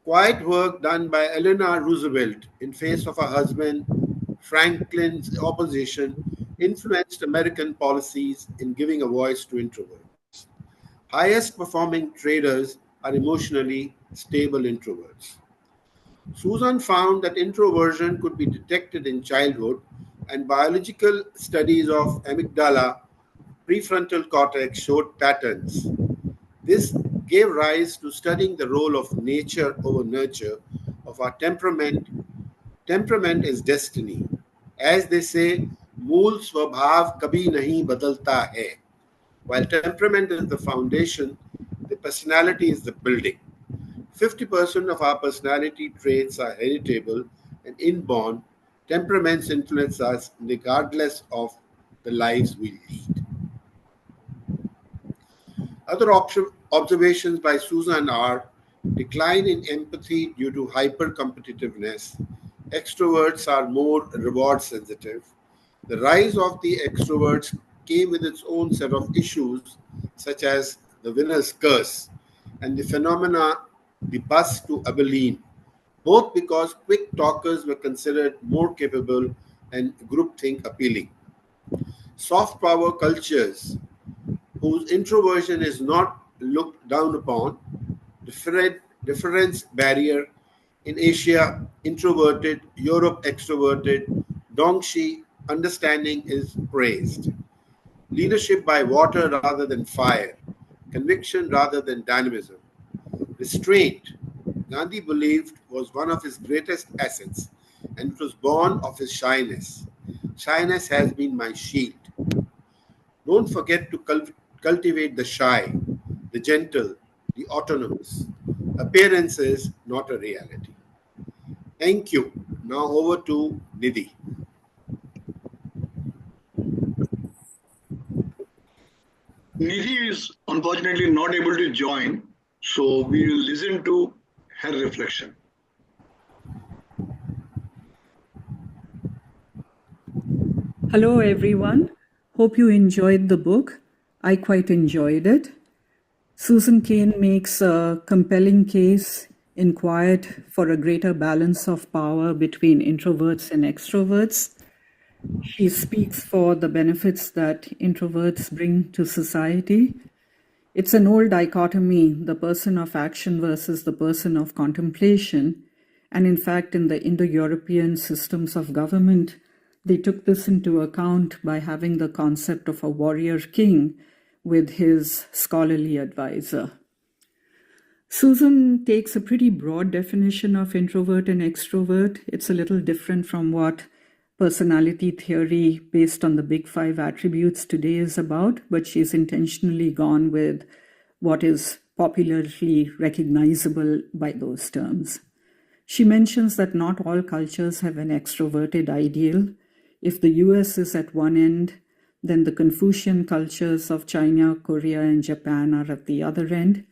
Quiet work done by Eleanor Roosevelt in face of her husband Franklin's opposition influenced American policies in giving a voice to introverts. Highest performing traders are emotionally stable introverts. Susan found that introversion could be detected in childhood, and biological studies of amygdala prefrontal cortex showed patterns. This gave rise to studying the role of nature over nurture of our temperament. Temperament is destiny. As they say, mool swabhav kabhi nahi badalta hai. While temperament is the foundation, the personality is the building. 50% of our personality traits are heritable and inborn. Temperaments influence us regardless of the lives we lead. Other observations by Susan are decline in empathy due to hyper-competitiveness. Extroverts are more reward sensitive. The rise of the extroverts came with its own set of issues, such as the winner's curse and the phenomena the bus to Abilene, both because quick talkers were considered more capable and groupthink appealing. Soft power cultures whose introversion is not looked down upon, difference barrier in Asia, introverted, Europe, extroverted, Dongxi, understanding is praised. Leadership by water rather than fire, conviction rather than dynamism. Restraint, Gandhi believed, was one of his greatest assets, and it was born of his shyness. Shyness has been my shield. Don't forget to cultivate the shy, the gentle, the autonomous. Appearance is not a reality. Thank you. Now over to Nidhi. Nidhi is unfortunately not able to join, so we will listen to her reflection. Hello, everyone. Hope you enjoyed the book. I quite enjoyed it. Susan Cain makes a compelling case in Quiet for a greater balance of power between introverts and extroverts. She speaks for the benefits that introverts bring to society. It's an old dichotomy, the person of action versus the person of contemplation. And in fact, in the Indo-European systems of government, they took this into account by having the concept of a warrior king with his scholarly advisor. Susan takes a pretty broad definition of introvert and extrovert. It's a little different from what personality theory based on the big 5 attributes today is about, but she's intentionally gone with what is popularly recognizable by those terms. She mentions that not all cultures have an extroverted ideal. If the US is at one end, then the Confucian cultures of China, Korea, and Japan are at the other end.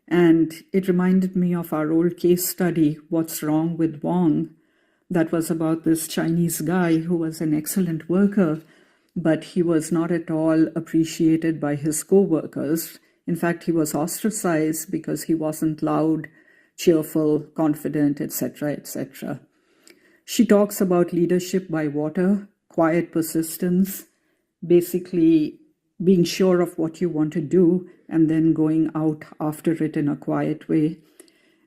And it reminded me of our old case study, What's Wrong with Wong? That was about this Chinese guy who was an excellent worker, but he was not at all appreciated by his co-workers. In fact, he was ostracized because he wasn't loud, cheerful, confident, etc., etc. She talks about leadership by water, quiet persistence, basically being sure of what you want to do and then going out after it in a quiet way.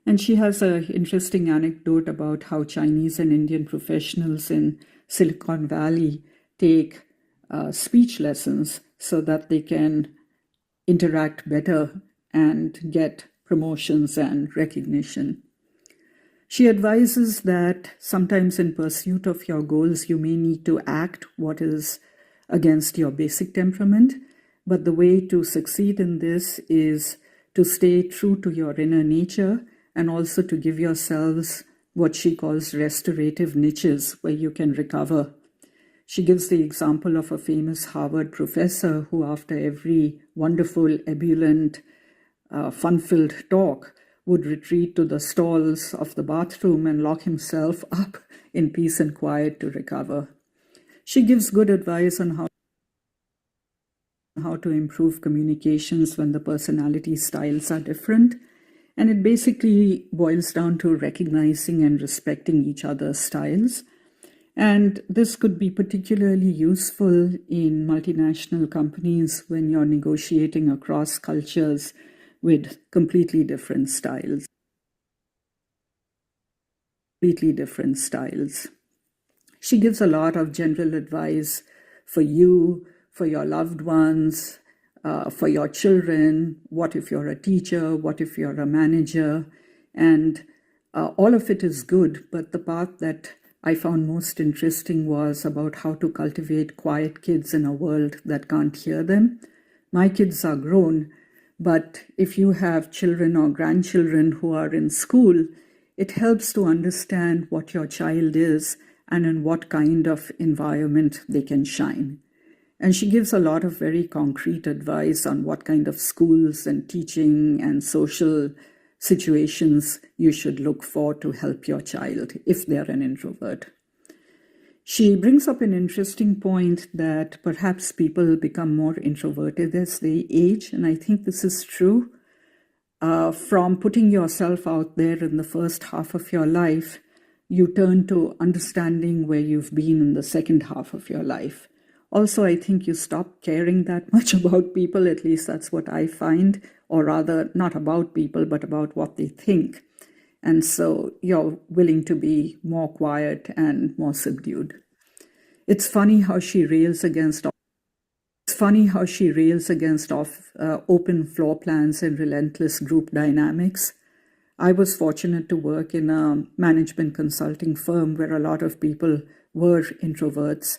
And she has an interesting anecdote about how Chinese and Indian professionals in Silicon Valley take speech lessons so that they can interact better and get promotions and recognition. She advises that sometimes in pursuit of your goals, you may need to act what is against your basic temperament, but the way to succeed in this is to stay true to your inner nature and also to give yourselves what she calls restorative niches where you can recover. She gives the example of a famous Harvard professor who, after every wonderful, ebullient, fun-filled talk, would retreat to the stalls of the bathroom and lock himself up in peace and quiet to recover. She gives good advice on how to improve communications when the personality styles are different. And it basically boils down to recognizing and respecting each other's styles. And this could be particularly useful in multinational companies when you're negotiating across cultures with completely different styles. She gives a lot of general advice for you, for your loved ones, for your children. What if you're a teacher? What if you're a manager? And all of it is good, but the part that I found most interesting was about how to cultivate quiet kids in a world that can't hear them. My kids are grown, but if you have children or grandchildren who are in school, it helps to understand what your child is and in what kind of environment they can shine. And she gives a lot of very concrete advice on what kind of schools and teaching and social situations you should look for to help your child if they're an introvert. She brings up an interesting point that perhaps people become more introverted as they age, and I think this is true. From putting yourself out there in the first half of your life, you turn to understanding where you've been in the second half of your life. Also, I think you stop caring that much about people, at least that's what I find, or rather, not about people, but about what they think. And so you're willing to be more quiet and more subdued. It's funny how she rails against open floor plans and relentless group dynamics. I was fortunate to work in a management consulting firm where a lot of people were introverts,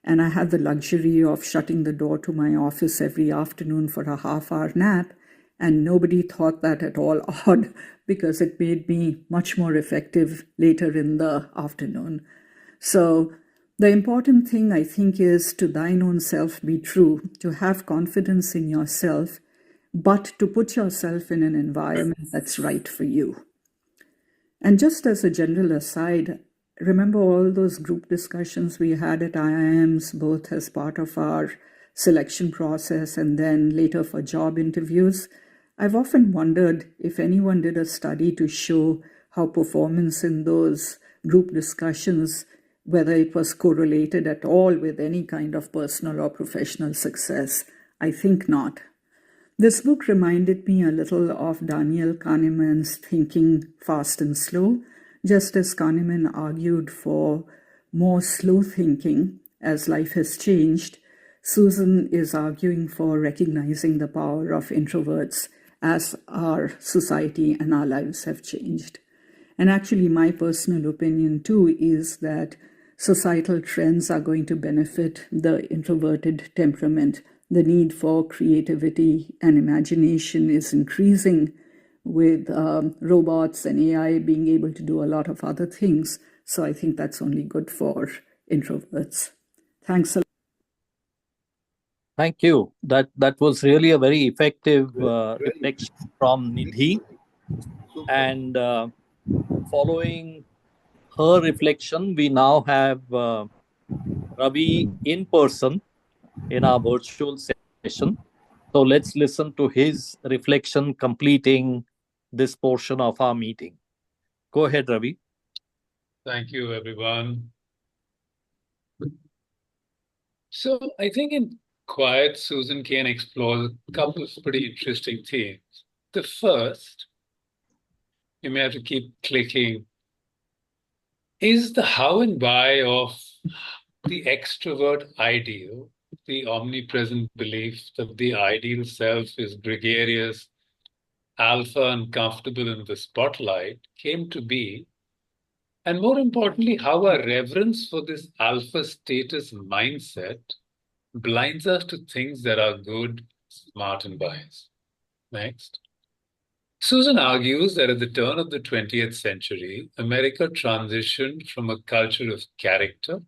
and I had the luxury of shutting the door to my office every afternoon for a half-hour nap, and nobody thought that at all odd because it made me much more effective later in the afternoon. So the important thing, I think, is to thine own self be true, to have confidence in yourself, but to put yourself in an environment that's right for you. And just as a general aside, remember all those group discussions we had at IIMs, both as part of our selection process and then later for job interviews? I've often wondered if anyone did a study to show how performance in those group discussions, whether it was correlated at all with any kind of personal or professional success. I think not. This book reminded me a little of Daniel Kahneman's Thinking Fast and Slow, just as Kahneman argued for more slow thinking as life has changed. Susan is arguing for recognizing the power of introverts as our society and our lives have changed. And actually, my personal opinion too is that societal trends are going to benefit the introverted temperament. The need for creativity and imagination is increasing with robots and AI being able to do a lot of other things. So I think that's only good for introverts. Thanks a lot. Thank you. That was really a very effective reflection from Nidhi. And following her reflection, we now have Ravi in person in our virtual session. So let's listen to his reflection completing this portion of our meeting. Go ahead, Ravi. Thank you, everyone. So I think in Quiet, Susan Cain explores a couple of pretty interesting themes. The first, you may have to keep clicking, is the how and why of the extrovert ideal, the omnipresent belief that the ideal self is gregarious, alpha, and comfortable in the spotlight came to be. And more importantly, how our reverence for this alpha status mindset blinds us to things that are good, smart, and wise. Next. Susan argues that at the turn of the 20th century, America transitioned from a culture of character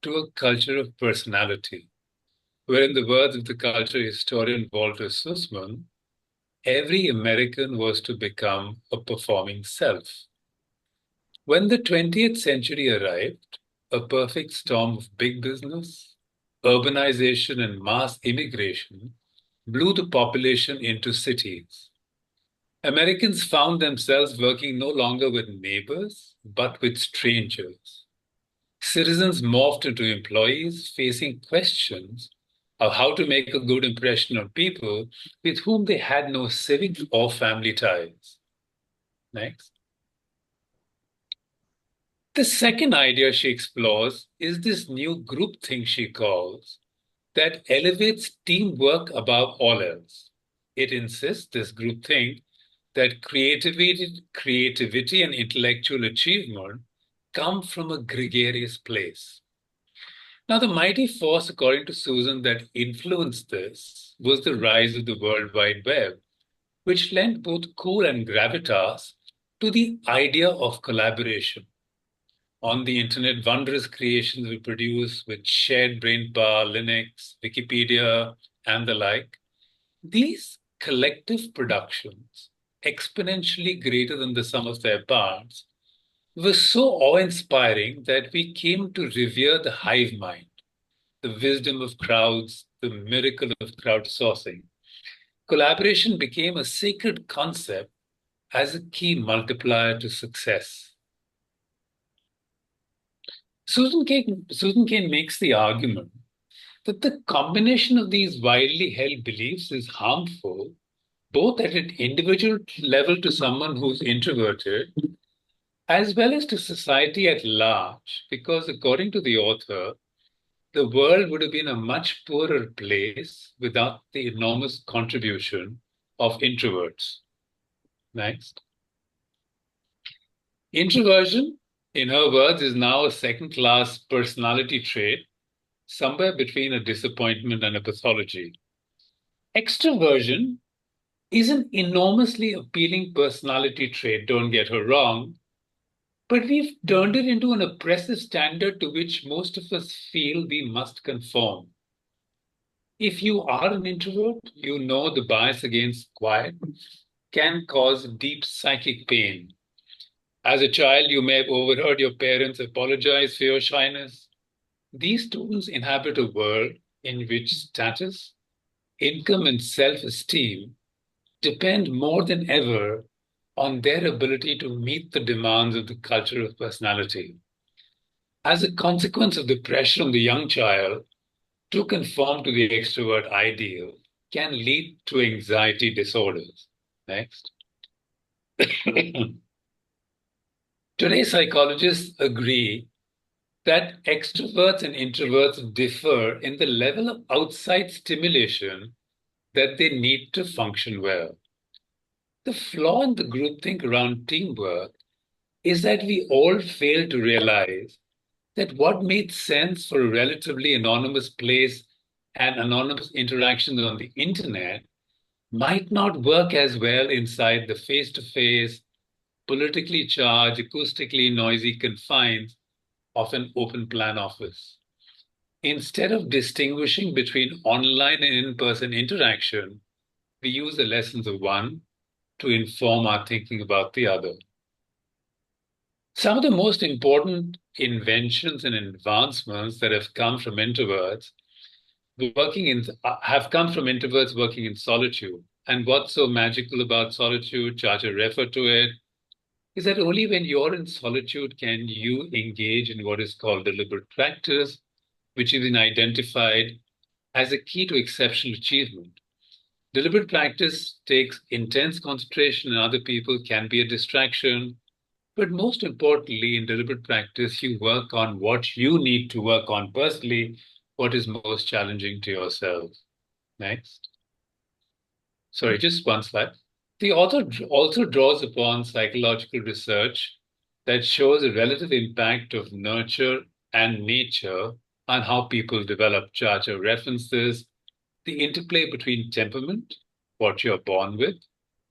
to a culture of personality, where, in the words of the culture historian Walter Sussman, every American was to become a performing self. When the 20th century arrived, a perfect storm of big business, urbanization, and mass immigration blew the population into cities. Americans found themselves working no longer with neighbors, but with strangers. Citizens morphed into employees, facing questions of how to make a good impression on people with whom they had no civic or family ties. Next. The second idea she explores is this new group thing she calls that elevates teamwork above all else. It insists, this group thing, that creativity and intellectual achievement come from a gregarious place. Now, the mighty force, according to Susan, that influenced this was the rise of the World Wide Web, which lent both cool and gravitas to the idea of collaboration. On the internet, wondrous creations we produce with shared brainpower, Linux, Wikipedia, and the like. These collective productions, exponentially greater than the sum of their parts, were so awe-inspiring that we came to revere the hive mind, the wisdom of crowds, the miracle of crowdsourcing. Collaboration became a sacred concept as a key multiplier to success. Susan Cain makes the argument that the combination of these widely held beliefs is harmful, both at an individual level to someone who's introverted, as well as to society at large, because according to the author, the world would have been a much poorer place without the enormous contribution of introverts. Next. Introversion, in her words, is now a second-class personality trait, somewhere between a disappointment and a pathology. Extroversion is an enormously appealing personality trait, don't get her wrong, but we've turned it into an oppressive standard to which most of us feel we must conform. If you are an introvert, you know the bias against quiet can cause deep psychic pain. As a child, you may have overheard your parents apologize for your shyness. These students inhabit a world in which status, income, and self-esteem depend more than ever on their ability to meet the demands of the culture of personality. As a consequence of the pressure on the young child to conform to the extrovert ideal can lead to anxiety disorders. Next. Today, psychologists agree that extroverts and introverts differ in the level of outside stimulation that they need to function well. The flaw in the groupthink around teamwork is that we all fail to realize that what made sense for a relatively anonymous place and anonymous interactions on the internet might not work as well inside the face-to-face, politically charged, acoustically noisy confines of an open plan office. Instead of distinguishing between online and in-person interaction, we use the lessons of one to inform our thinking about the other. Some of the most important inventions and advancements that have come from introverts working in solitude. And what's so magical about solitude, Chacha referred to it, is that only when you're in solitude can you engage in what is called deliberate practice, which has been identified as a key to exceptional achievement. Deliberate practice takes intense concentration, and other people can be a distraction. But most importantly, in deliberate practice, you work on what you need to work on personally, what is most challenging to yourself. Next. Sorry, just one slide. The author also draws upon psychological research that shows a relative impact of nurture and nature on how people develop. Chacha references the interplay between temperament, what you're born with,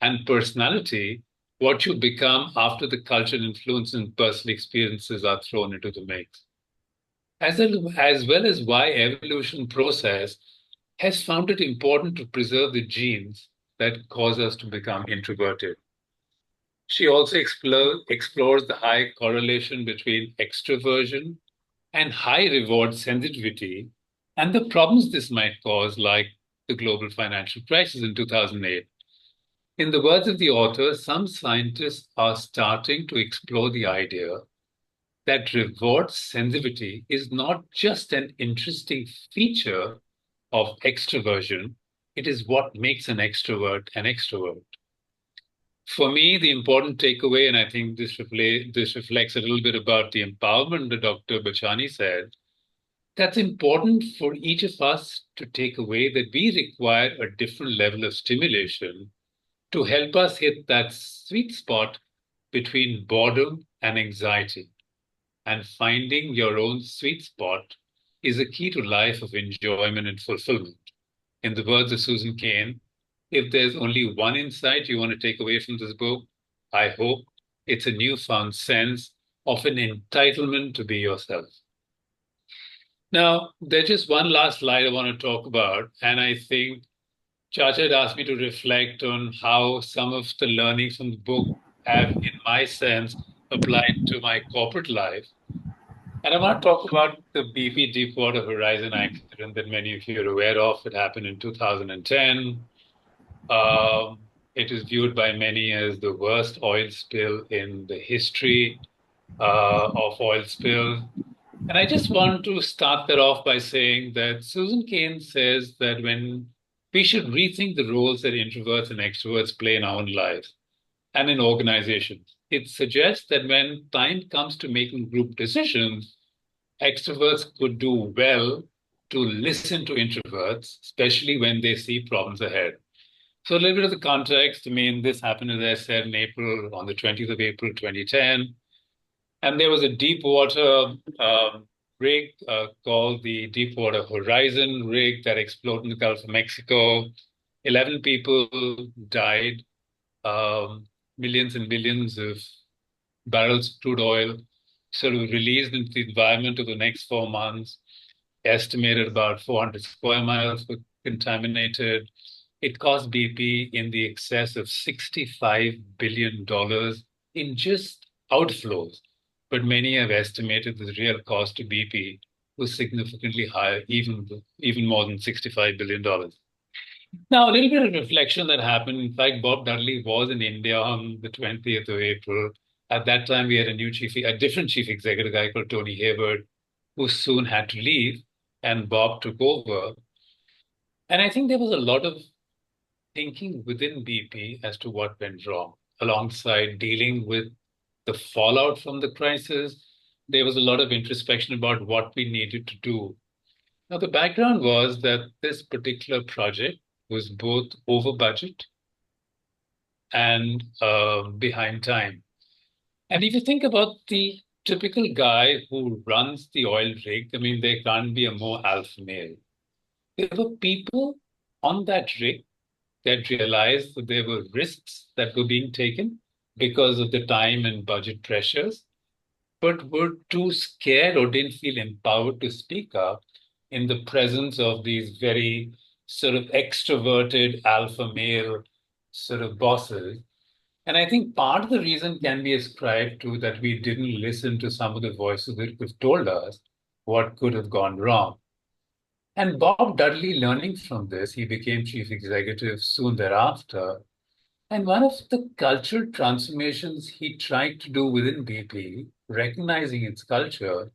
and personality, what you become after the cultural influence and personal experiences are thrown into the mix. As well as why evolution process has found it important to preserve the genes that cause us to become introverted. She also explores the high correlation between extroversion and high reward sensitivity and the problems this might cause, like the global financial crisis in 2008. In the words of the author, some scientists are starting to explore the idea that reward sensitivity is not just an interesting feature of extroversion, it is what makes an extrovert an extrovert. For me, the important takeaway, and I think this reflects a little bit about the empowerment that Dr. Bachani said, that's important for each of us to take away that we require a different level of stimulation to help us hit that sweet spot between boredom and anxiety. And finding your own sweet spot is a key to life of enjoyment and fulfillment. In the words of Susan Cain, if there's only one insight you want to take away from this book, I hope it's a newfound sense of an entitlement to be yourself. Now, there's just one last slide I want to talk about, and I think Chacha had asked me to reflect on how some of the learnings from the book have, in my sense, applied to my corporate life. And I want to talk about the BP Deepwater Horizon accident that many of you are aware of. It happened in 2010. It is viewed by many as the worst oil spill in the history of oil spills. And I just want to start that off by saying that Susan Cain says that when we should rethink the roles that introverts and extroverts play in our own lives and in organizations. It suggests that when time comes to making group decisions, extroverts could do well to listen to introverts, especially when they see problems ahead. So a little bit of the context, I mean, this happened, as I said, in April, on the 20th of April, 2010. And there was a deep water rig called the Deepwater Horizon rig that exploded in the Gulf of Mexico. 11 people died, millions and millions of barrels of crude oil sort of released into the environment over the next 4 months. Estimated about 400 square miles were contaminated. It cost BP in the excess of $65 billion in just outflows. But many have estimated the real cost to BP was significantly higher, even more than $65 billion. Now, a little bit of reflection that happened. In fact, Bob Dudley was in India on the 20th of April. At that time, we had a different chief executive guy called Tony Hayward, who soon had to leave, and Bob took over. And I think there was a lot of thinking within BP as to what went wrong, alongside dealing with the fallout from the crisis. There was a lot of introspection about what we needed to do. Now, the background was that this particular project was both over budget and behind time. And if you think about the typical guy who runs the oil rig, I mean, there can't be a more alpha male. There were people on that rig that realized that there were risks that were being taken because of the time and budget pressures, but were too scared or didn't feel empowered to speak up in the presence of these very sort of extroverted alpha male sort of bosses. And I think part of the reason can be ascribed to that we didn't listen to some of the voices that could have told us what could have gone wrong. And Bob Dudley, learning from this, he became chief executive soon thereafter. And one of the cultural transformations he tried to do within BP, recognizing its culture,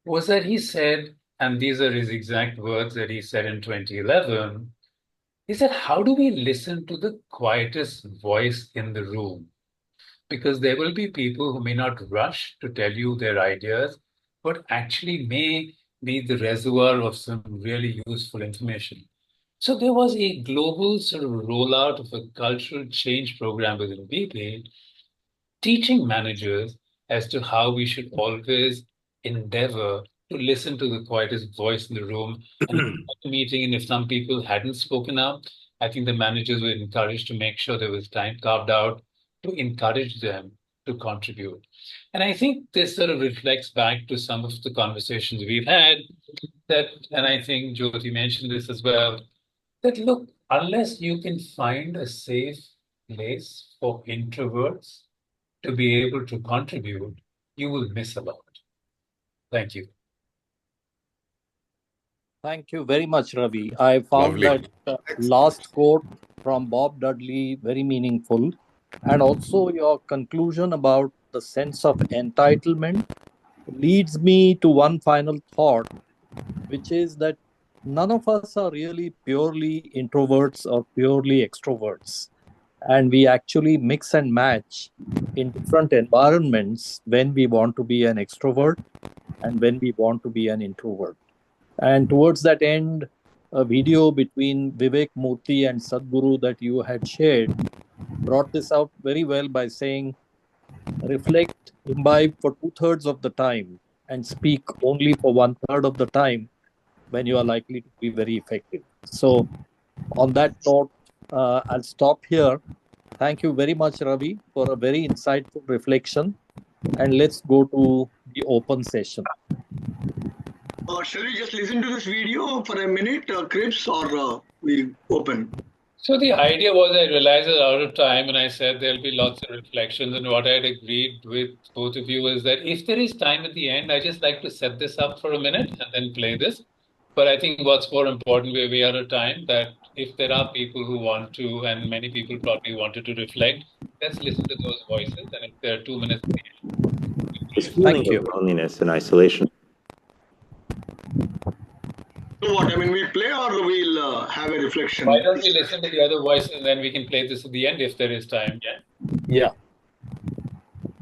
was that he said, and these are his exact words that he said in 2011, he said, how do we listen to the quietest voice in the room? Because there will be people who may not rush to tell you their ideas, but actually may be the reservoir of some really useful information. So there was a global sort of rollout of a cultural change program within BP, teaching managers as to how we should always endeavor to listen to the quietest voice in the room. And at the meeting, and if some people hadn't spoken up, I think the managers were encouraged to make sure there was time carved out to encourage them to contribute. And I think this sort of reflects back to some of the conversations we've had that, and I think Jyoti mentioned this as well, that look, unless you can find a safe place for introverts to be able to contribute, you will miss a lot. Thank you. Thank you very much, Ravi. I found that last quote from Bob Dudley very meaningful. And also your conclusion about the sense of entitlement leads me to one final thought, which is that none of us are really purely introverts or purely extroverts. And we actually mix and match in different environments when we want to be an extrovert and when we want to be an introvert. And towards that end, a video between Vivek Murthy and Sadhguru that you had shared brought this out very well by saying, reflect, imbibe for 2/3 of the time and speak only for 1/3 of the time when you are likely to be very effective. So on that note, I'll stop here. Thank you very much, Ravi, for a very insightful reflection. And let's go to the open session. Shall we just listen to this video for a minute, Krips, or we open? So the idea was, I realized I was out of time, and I said there'll be lots of reflections. And what I'd agreed with both of you is that if there is time at the end, I just like to set this up for a minute and then play this. But I think what's more important, we're way out of time, that if there are people who want to, and many people probably wanted to reflect, let's listen to those voices. And if there are 2 minutes, this feeling of loneliness and isolation So what? I mean, we play or we'll have a reflection? Why don't we listen to the other voice and then we can play this at the end if there is time. Yeah. Yeah.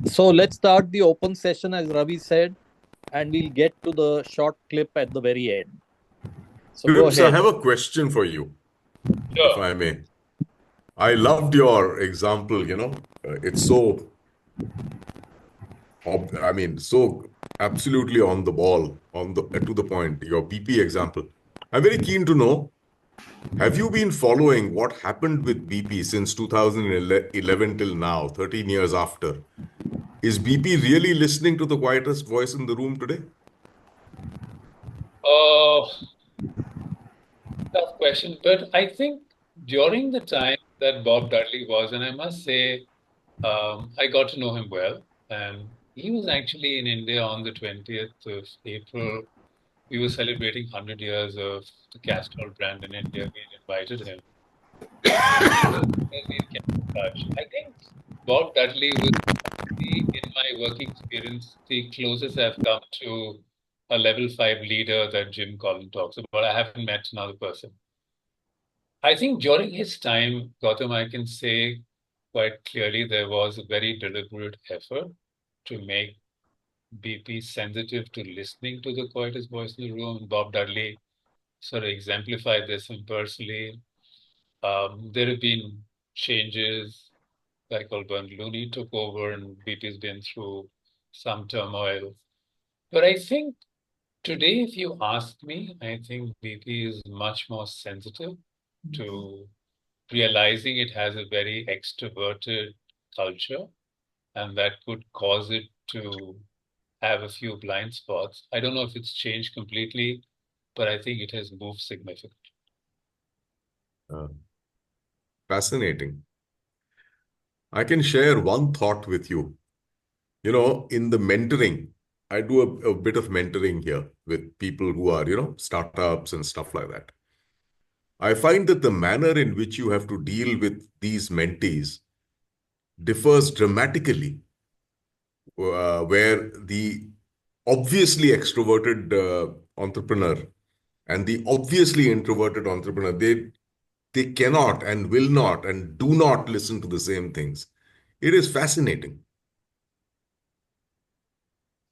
So let's start the open session as Ravi said, and we'll get to the short clip at the very end. So go Phillips, I ahead. have a question for you, if I may. I loved your example, it's so, so absolutely on the ball, to the point, your BP example. I'm very keen to know, have you been following what happened with BP since 2011 till now, 13 years after? Is BP really listening to the quietest voice in the room today? Tough question. But I think during the time that Bob Dudley was, and I must say, I got to know him well. And he was actually in India on the 20th of April. We were celebrating 100 years of the Castrol brand in India. We invited him. I think Bob Dudley was, in my working experience, the closest I've come to a level 5 leader that Jim Collins talks about. I haven't met another person. I think during his time, Gautam, I can say quite clearly there was a very deliberate effort to make BP sensitive to listening to the quietest voice in the room. Bob Dudley sort of exemplified this impersonally. There have been changes. A guy called Bern Looney took over and BP's been through some turmoil. But I think today, if you ask me, I think BP is much more sensitive to realizing it has a very extroverted culture and that could cause it to have a few blind spots. I don't know if it's changed completely, but I think it has moved significantly. Fascinating. I can share one thought with you. In the mentoring, I do a bit of mentoring here with people who are, startups and stuff like that. I find that the manner in which you have to deal with these mentees differs dramatically, where the obviously extroverted entrepreneur and the obviously introverted entrepreneur, they cannot and will not and do not listen to the same things. It is fascinating.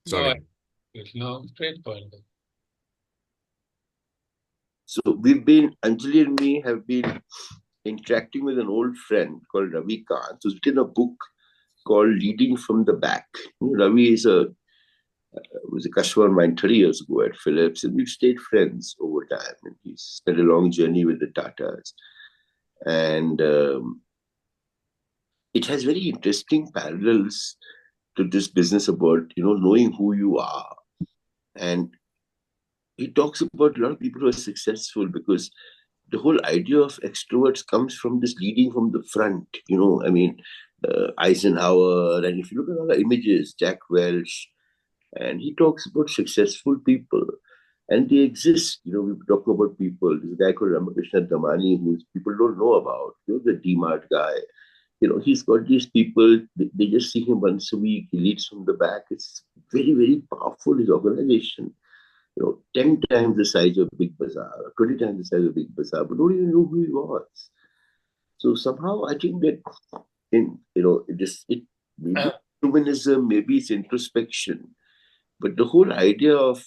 Sorry. No, great point. So Anjali and me have been interacting with an old friend called Ravi Kant, who's written a book called Leading from the Back. Ravi was a customer of mine 30 years ago at Philips, and we've stayed friends over time. And he's spent a long journey with the Tatas. And it has very interesting parallels to this business about, knowing who you are. And he talks about a lot of people who are successful because the whole idea of extroverts comes from this leading from the front, Eisenhower, and if you look at all the images, Jack Welch, and he talks about successful people, and they exist. We talk about people. There's a guy called Ramakrishna Damani, who people don't know about. The DMart guy. He's got these people. They just see him once a week. He leads from the back. It's very, very powerful. His organization. 10 times the size of Big Bazaar, 20 times the size of Big Bazaar, but don't even know who he was. So somehow I think that maybe humanism, maybe it's introspection, but the whole idea of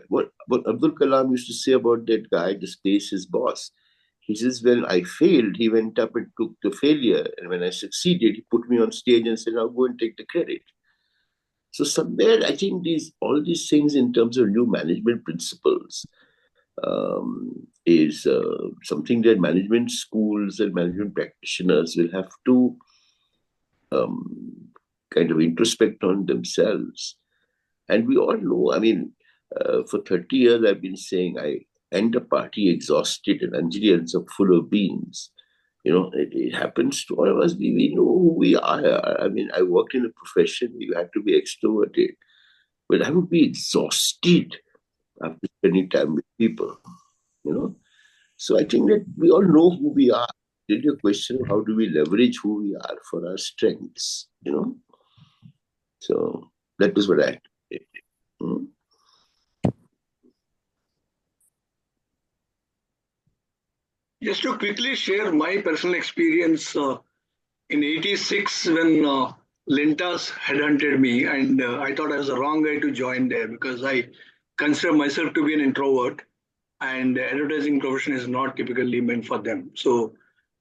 what Abdul Kalam used to say about that guy, the space his boss. He says, when I failed, he went up and took the failure, and when I succeeded, he put me on stage and said, "Now go and take the credit." So somewhere, I think all these things in terms of new management principles is something that management schools and management practitioners will have to kind of introspect on themselves. And we all know, for 30 years, I've been saying I end a party exhausted and Anjali ends up full of beans. It happens to all of us. We know who we are. I worked in a profession where you had to be extroverted, but I would be exhausted after spending time with people, So I think that we all know who we are. Then your question of how do we leverage who we are for our strengths, So that was what I had to say. just to quickly share my personal experience, in '86 when Lintas headhunted me, and I thought I was the wrong guy to join there because I consider myself to be an introvert, and the advertising profession is not typically meant for them. So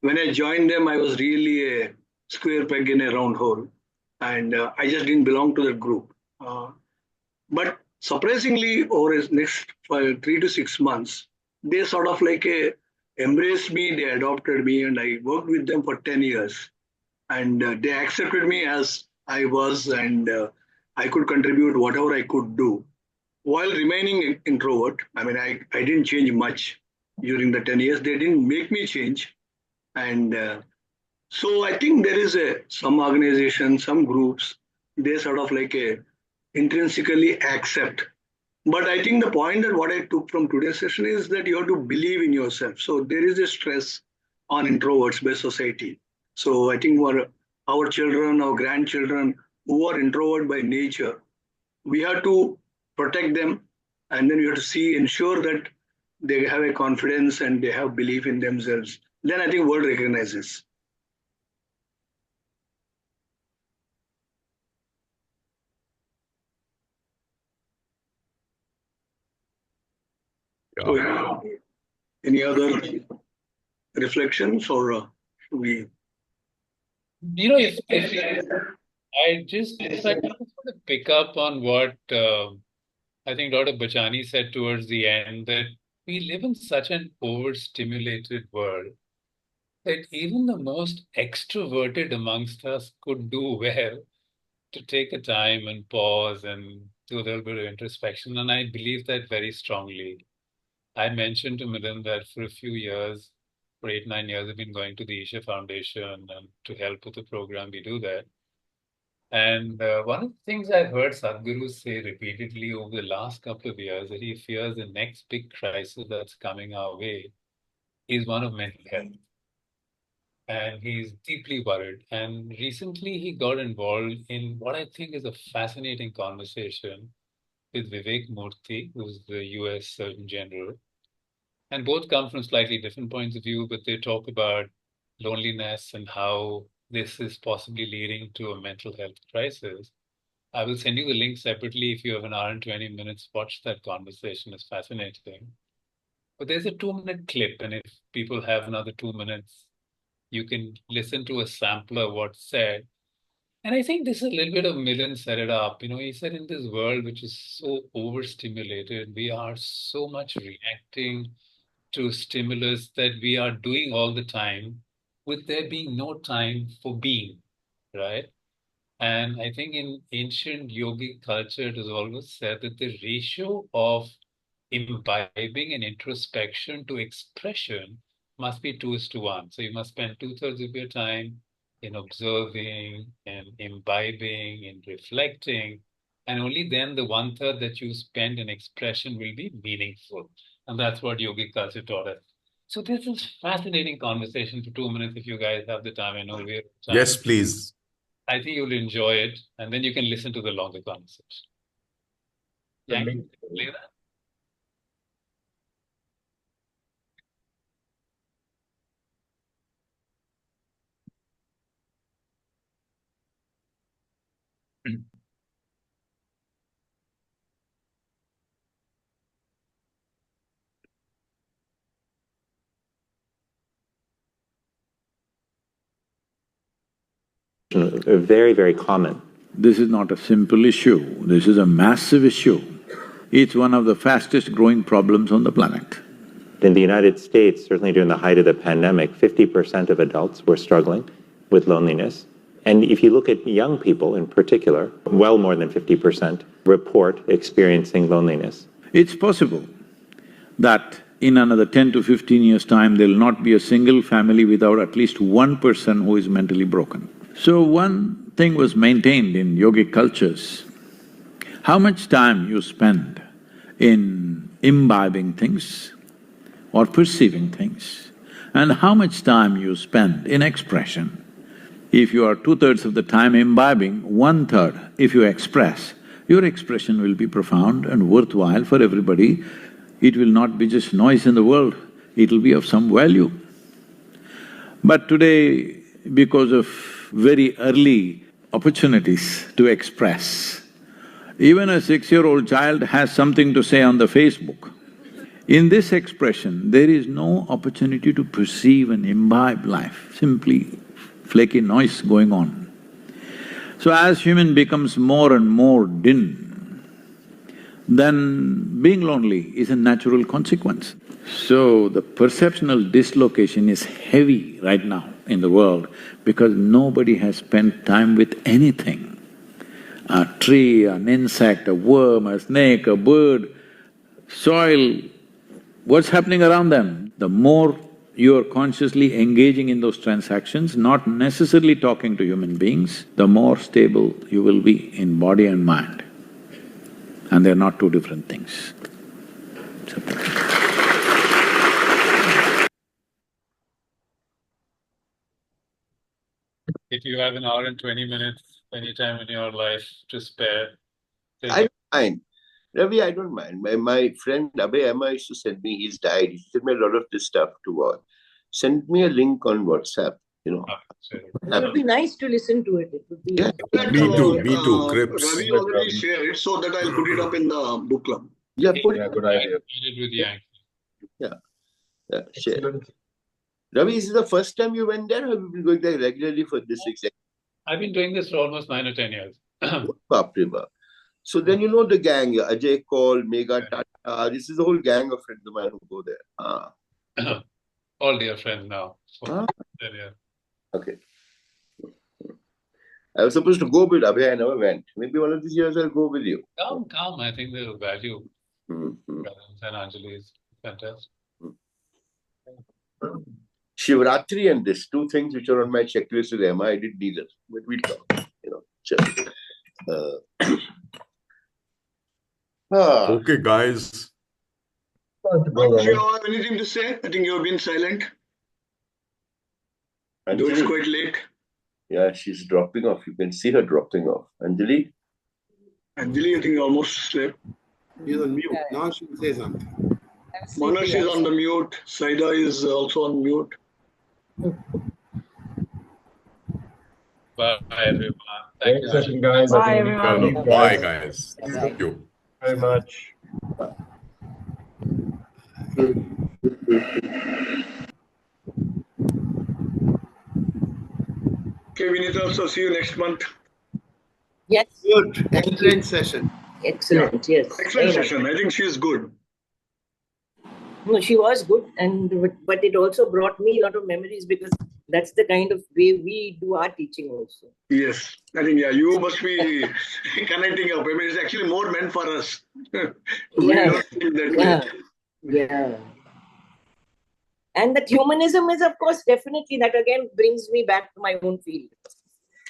when I joined them, I was really a square peg in a round hole, and I just didn't belong to that group. But surprisingly, over the next 3 to 6 months, they sort of like embraced me, they adopted me, and I worked with them for 10 years. And they accepted me as I was, and I could contribute whatever I could do while remaining introvert. I mean, I didn't change much during the 10 years. They didn't make me change. And so I think there is some organizations, some groups, they sort of like intrinsically accept. But I think the point that what I took from today's session is that you have to believe in yourself. So there is a stress on introverts by society. So I think for our children, our grandchildren who are introvert by nature, we have to protect them, and then we have to ensure that they have a confidence and they have belief in themselves. Then I think world recognizes. So, any other reflections, or should we? If I just want to pick up on what I think Dr. Bachani said towards the end, that we live in such an overstimulated world that even the most extroverted amongst us could do well to take a time and pause and do a little bit of introspection. And I believe that very strongly. I mentioned to Milind that for a few years, for 8-9 years, I've been going to the Isha Foundation and to help with the program, we do that. And one of the things I've heard Sadhguru say repeatedly over the last couple of years, that he fears the next big crisis that's coming our way is one of mental health. And he's deeply worried. And recently he got involved in what I think is a fascinating conversation with Vivek Murthy, who's the US Surgeon General. And both come from slightly different points of view, but they talk about loneliness and how this is possibly leading to a mental health crisis. I will send you the link separately. If you have an hour and 20 minutes, watch that conversation. It's fascinating. But there's a 2-minute clip, and if people have another 2 minutes, you can listen to a sampler of what's said. And I think this is a little bit of Milind set it up. He said in this world which is so overstimulated, we are so much reacting to stimulus that we are doing all the time, with there being no time for being, right? And I think in ancient yogic culture, it is always said that the ratio of imbibing and introspection to expression must be 2:1. So you must spend 2/3 of your time in observing and imbibing and reflecting, and only then the 1/3 that you spend in expression will be meaningful. And that's what yogic culture taught us. So this is fascinating conversation for 2 minutes if you guys have the time. I know we're time. Yes, please. I think you'll enjoy it, and then you can listen to the longer conversation. Yeah, can you play that? Very, very common. This is not a simple issue, this is a massive issue. It's one of the fastest growing problems on the planet. In the United States, certainly during the height of the pandemic, 50% of adults were struggling with loneliness. And if you look at young people in particular, well more than 50% report experiencing loneliness. It's possible that in another 10 to 15 years' time, there'll not be a single family without at least one person who is mentally broken. So one thing was maintained in yogic cultures, how much time you spend in imbibing things or perceiving things, and how much time you spend in expression. If you are 2/3 of the time imbibing, 1/3 if you express, your expression will be profound and worthwhile for everybody. It will not be just noise in the world, it will be of some value. But today, because of very early opportunities to express, even a 6-year-old child has something to say on the Facebook. In this expression, there is no opportunity to perceive and imbibe life, simply flaky noise going on. So as human becomes more and more din, then being lonely is a natural consequence. So the perceptual dislocation is heavy right now in the world because nobody has spent time with anything. A tree, an insect, a worm, a snake, a bird, soil, what's happening around them? The more you're consciously engaging in those transactions, not necessarily talking to human beings, the more stable you will be in body and mind. And they're not two different things. If you have an hour and 20 minutes anytime in your life to spare, then I don't mind. Ravi, I don't mind. My friend Abhay Emma used to send me his diary. He sent me a lot of this stuff to watch. Send me a link on WhatsApp, you know. It would be nice to listen to it. It would be. Yeah. Me too, Crips. Ravi already shared it so that I'll put it up in the book club. Yeah, put good idea. With Yank. Yeah, share. Ravi, is this the first time you went there, or have you been going there regularly for this exact? I've been doing this for almost 9 or 10 years. Baapre baap. So then you know the gang, Ajay Kaul, Megha Tata, this is the whole gang of friends of mine who go there. All dear friends now. So, yeah. Okay. I was supposed to go with Abhay, I never went. Maybe one of these years I'll go with you. Come. I think they'll value Karan's and Anjali is fantastic. Shivratri and this, two things which are on my checklist with Emma, I did neither. But we'll talk, you know. Okay, guys. Do you have anything to say? I think you've been silent. Though it's quite late. Yeah, she's dropping off. You can see her dropping off. Anjali? Anjali, I think almost slept. She's on mute. Now she will say something. Manas is on the mute. Saida is also on mute. Bye, everyone. Thank you, session, guys. Bye, everyone. Bye, guys. Thank you very much. Okay, Vinita, so see you next month. Yes. Good. Excellent session. Excellent, yes. Excellent session. I think she is good. No, she was good, but it also brought me a lot of memories because that's the kind of way we do our teaching also. Yes, I think you must be connecting up. I mean, it's actually more meant for us. We don't think that way. Yeah. And that humanism is, of course, definitely that again brings me back to my own field.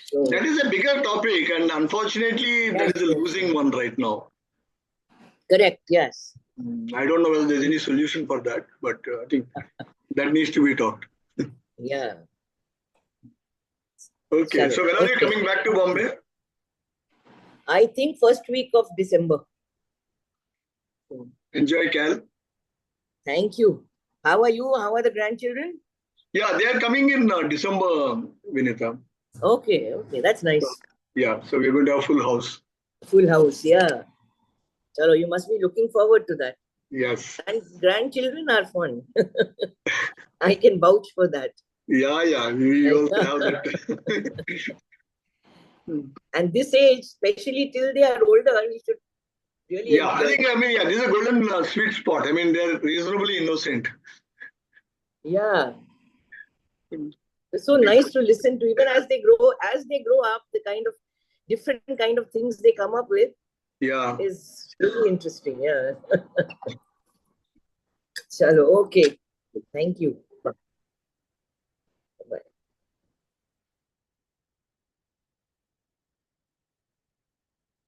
So, that is a bigger topic, and unfortunately, that is a losing one right now. Correct. Yes. I don't know whether there's any solution for that, but I think that needs to be talked. Yeah. Okay, so when are you coming back to Bombay? I think first week of December. Enjoy, Cal. Thank you. How are you? How are the grandchildren? Yeah, they are coming in December, Vinita. Okay, that's nice. Yeah, so we're going to have full house. Full house, yeah. Chalo, you must be looking forward to that. Yes. And grandchildren are fun. I can vouch for that. Yeah, we also have that. And this age, especially till they are older, we should really I think, this is a golden sweet spot. I mean, they're reasonably innocent. Yeah. It's so nice to listen to, even as they grow up, the kind of different kind of things they come up with is really interesting. Yeah. Chalo, okay. Thank you.